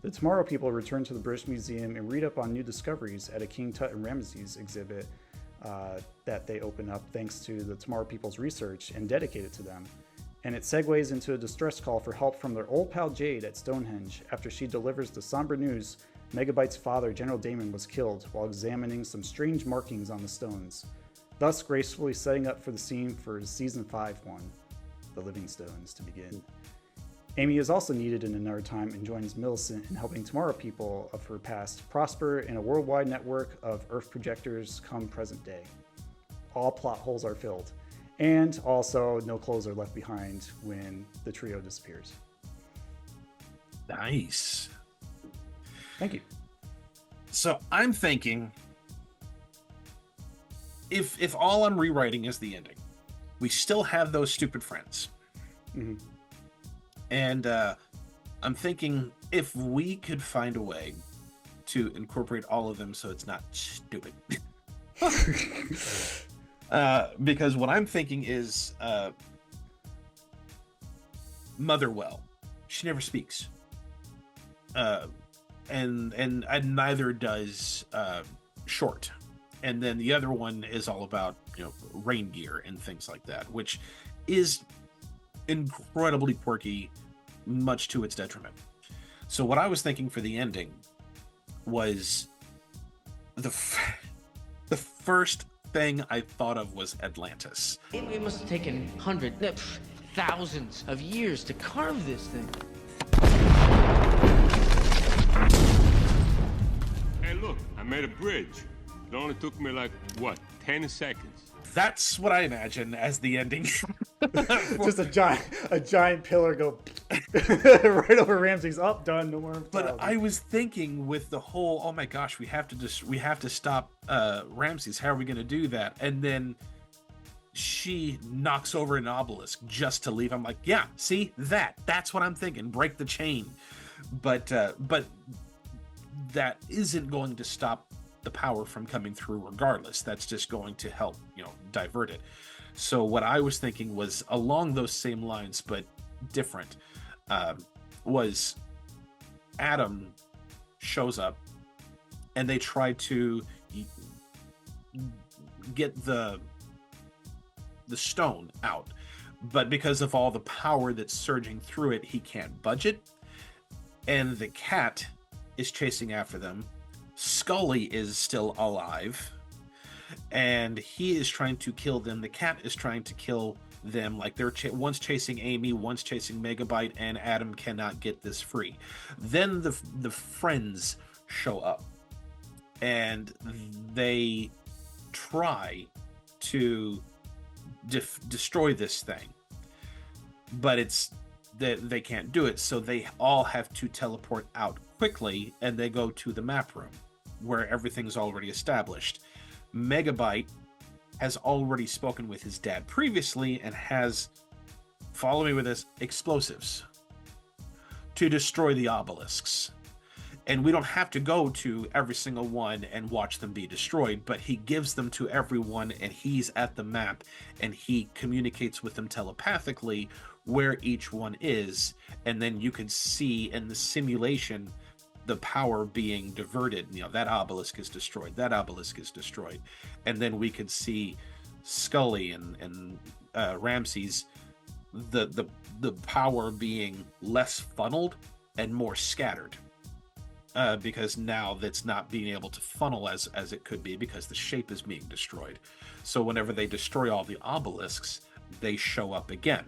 The Tomorrow People return to the British Museum and read up on new discoveries at a King Tut and Ramses exhibit that they open up thanks to the Tomorrow People's research and dedicate it to them. And it segues into a distress call for help from their old pal Jade at Stonehenge after she delivers the somber news Megabyte's father, General Damon, was killed while examining some strange markings on the stones, thus gracefully setting up for the scene for Season 5 one, The Living Stones, to begin. Amy is also needed in another time and joins Millicent in helping Tomorrow People of her past prosper in a worldwide network of Earth projectors come present day. All plot holes are filled, and also no clothes are left behind when the trio disappears. Nice. Thank you. So I'm thinking, if all I'm rewriting is the ending, we still have those stupid friends. Mm-hmm. And I'm thinking if we could find a way to incorporate all of them so it's not stupid. Because what I'm thinking is Motherwell. She never speaks. And neither does Short. And then the other one is all about, rain gear and things like that, which is incredibly quirky, much to its detriment. So what I was thinking for the ending was the first thing I thought of was Atlantis. It must have taken hundreds, thousands of years to carve this thing. Hey, look, I made a bridge. It only took me 10 seconds. That's what I imagine as the ending. Just a giant pillar go right over Ramses. Up, done. No more. But I was thinking with the whole, oh my gosh, we have to stop Ramses. How are we going to do that? And then she knocks over an obelisk just to leave. I'm like, yeah, see that's what I'm thinking. Break the chain. But that isn't going to stop the power from coming through regardless. That's just going to help, divert it. So what I was thinking was along those same lines, but different, was Adam shows up and they try to get the stone out, but because of all the power that's surging through it, he can't budge it. And the cat is chasing after them. Scully is still alive, and he is trying to kill them. The cat is trying to kill them. Like they're one's chasing Amy, one's chasing Megabyte, and Adam cannot get this free. Then the friends show up, and they try to destroy this thing, but they can't do it. So they all have to teleport out quickly, and they go to the map room where everything's already established. Megabyte has already spoken with his dad previously and has, follow me with this, explosives to destroy the obelisks. And we don't have to go to every single one and watch them be destroyed, but he gives them to everyone, and he's at the map, and he communicates with them telepathically where each one is, and then you can see in the simulation the power being diverted. You know, that obelisk is destroyed, that obelisk is destroyed, and then we could see Scully and Ramses, the power being less funneled and more scattered. Because now that's not being able to funnel as it could be, because the shape is being destroyed. So whenever they destroy all the obelisks, they show up again.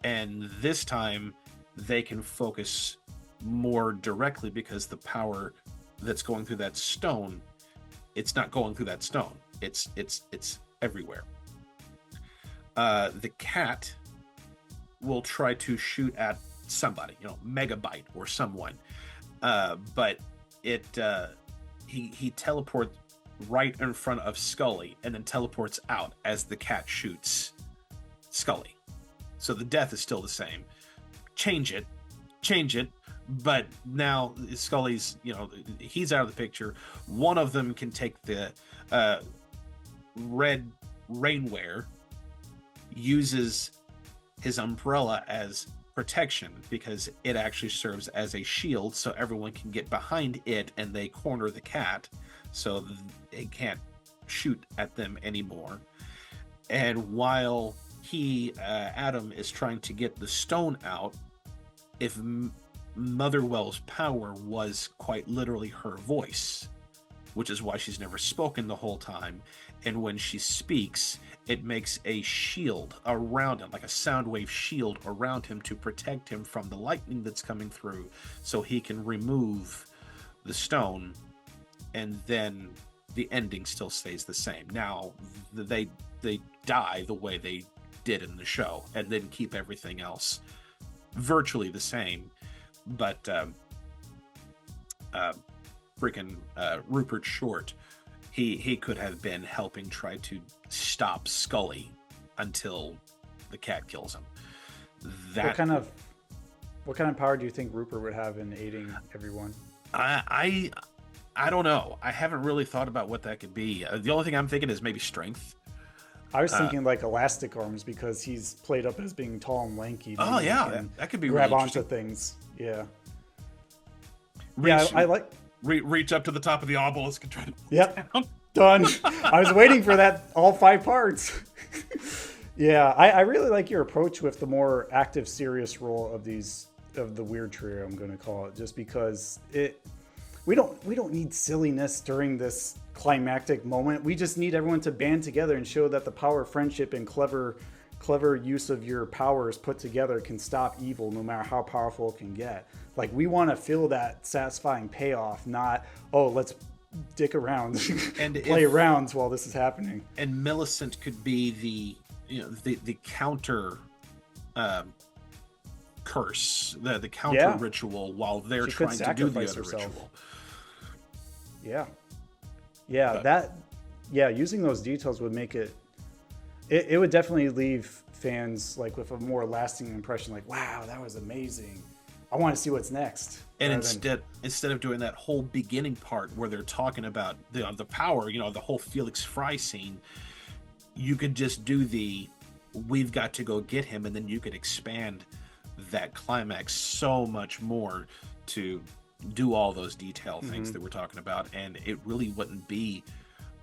And this time they can focus more directly, because the power that's going through that stone, it's not going through that stone. It's everywhere. The cat will try to shoot at somebody, Megabyte or someone. But he teleports right in front of Scully and then teleports out as the cat shoots Scully. So the death is still the same. Change it, but now Scully's, he's out of the picture. One of them can take the red rainwear, uses his umbrella as protection because it actually serves as a shield, so everyone can get behind it and they corner the cat so they can't shoot at them anymore. And while Adam is trying to get the stone out, if Motherwell's power was quite literally her voice, which is why she's never spoken the whole time, and when she speaks, it makes a shield around him, like a sound wave shield around him to protect him from the lightning that's coming through, so he can remove the stone, and then the ending still stays the same. Now, they die the way they did in the show, and then keep everything else virtually the same, but Rupert Short, he could have been helping try to stop Scully until the cat kills him. What kind of power do you think Rupert would have in aiding everyone? I don't know. I haven't really thought about what that could be. The only thing I'm thinking is maybe strength. I was thinking like elastic arms, because he's played up as being tall and lanky. Oh yeah, that could be grab really onto things. Yeah. Reach, I like reach up to the top of the obelisk and try to pull Yep. it down. Done. I was waiting for that, all 5 parts. Yeah, I really like your approach with the more active, serious role of the weird trio, I'm going to call it, just because we don't need silliness during this climactic moment. We just need everyone to band together and show that the power of friendship and clever use of your powers put together can stop evil, no matter how powerful it can get. Like, we want to feel that satisfying payoff, not, let's dick around and play around while this is happening. And Millicent could be the counter curse, the counter ritual while they're trying to do the other ritual. Using those details would make it would definitely leave fans like with a more lasting impression, like, wow, that was amazing, I want to see what's next. And instead of doing that whole beginning part where they're talking about the power, the whole Felix Fry scene, you could just do we've got to go get him, and then you could expand that climax so much more to do all those detail things that we're talking about, and it really wouldn't be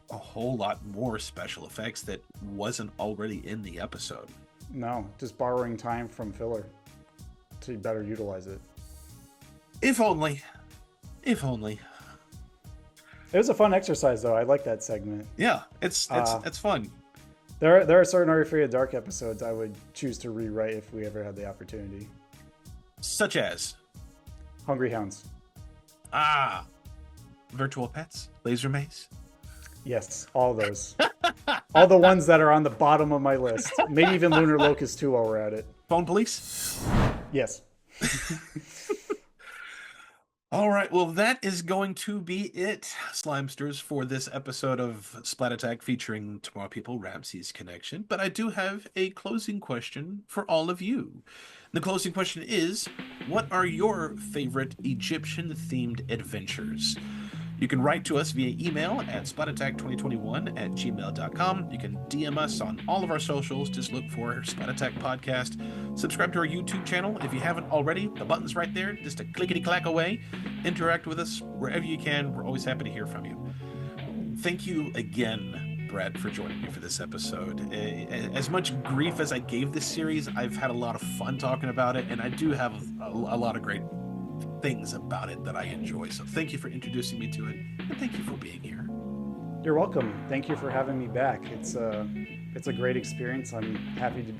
a whole lot more special effects that wasn't already in the episode. No, just borrowing time from filler to better utilize it. If only. It was a fun exercise, though. I like that segment. Yeah, it's fun. There are certain Are You Afraid of Dark episodes I would choose to rewrite if we ever had the opportunity. Such as? Hungry Hounds. Virtual Pets? Laser Maze? Yes, all those. All the ones that are on the bottom of my list. Maybe even Lunar Locust too while we're at it. Phone Police? Yes. All right, well, that is going to be it, Slimesters, for this episode of Splat Attack featuring Tomorrow People Ramses Connection. But I do have a closing question for all of you. The closing question is, what are your favorite Egyptian-themed adventures? You can write to us via email at splatattack2021@gmail.com. You can DM us on all of our socials. Just look for Splat Attack Podcast. Subscribe to our YouTube channel. If you haven't already, the button's right there. Just a clickety-clack away. Interact with us wherever you can. We're always happy to hear from you. Thank you again, Brett, for joining me for this episode. As much grief as I gave this series, I've had a lot of fun talking about it, and I do have a lot of great things about it that I enjoy. So thank you for introducing me to it, and thank you for being here. You're welcome. Thank you for having me back. It's a great experience. I'm happy to,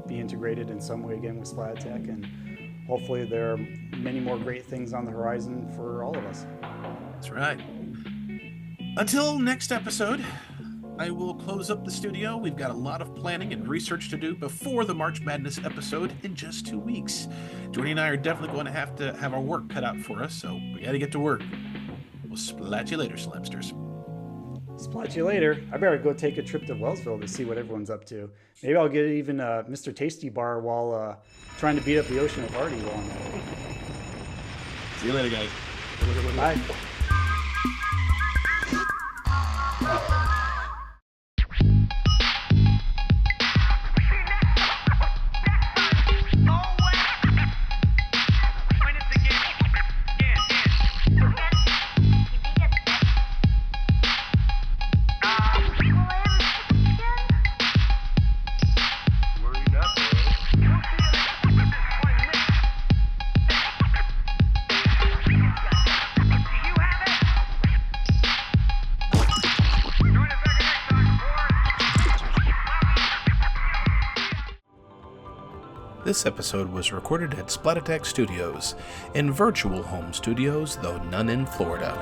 be integrated in some way again with Splat Attack, and hopefully there are many more great things on the horizon for all of us. That's right. Until next episode, I will close up the studio. We've got a lot of planning and research to do before the March Madness episode in just 2 weeks. Johnny and I are definitely going to have our work cut out for us, so we got to get to work. We'll splat you later, Slimsters. Splat you later. I better go take a trip to Wellsville to see what everyone's up to. Maybe I'll get even a Mr. Tasty bar while trying to beat up the Ocean of Artie while I'm at it. See you later, guys. Bye. This episode was recorded at Splat Attack Studios, in virtual home studios, though none in Florida.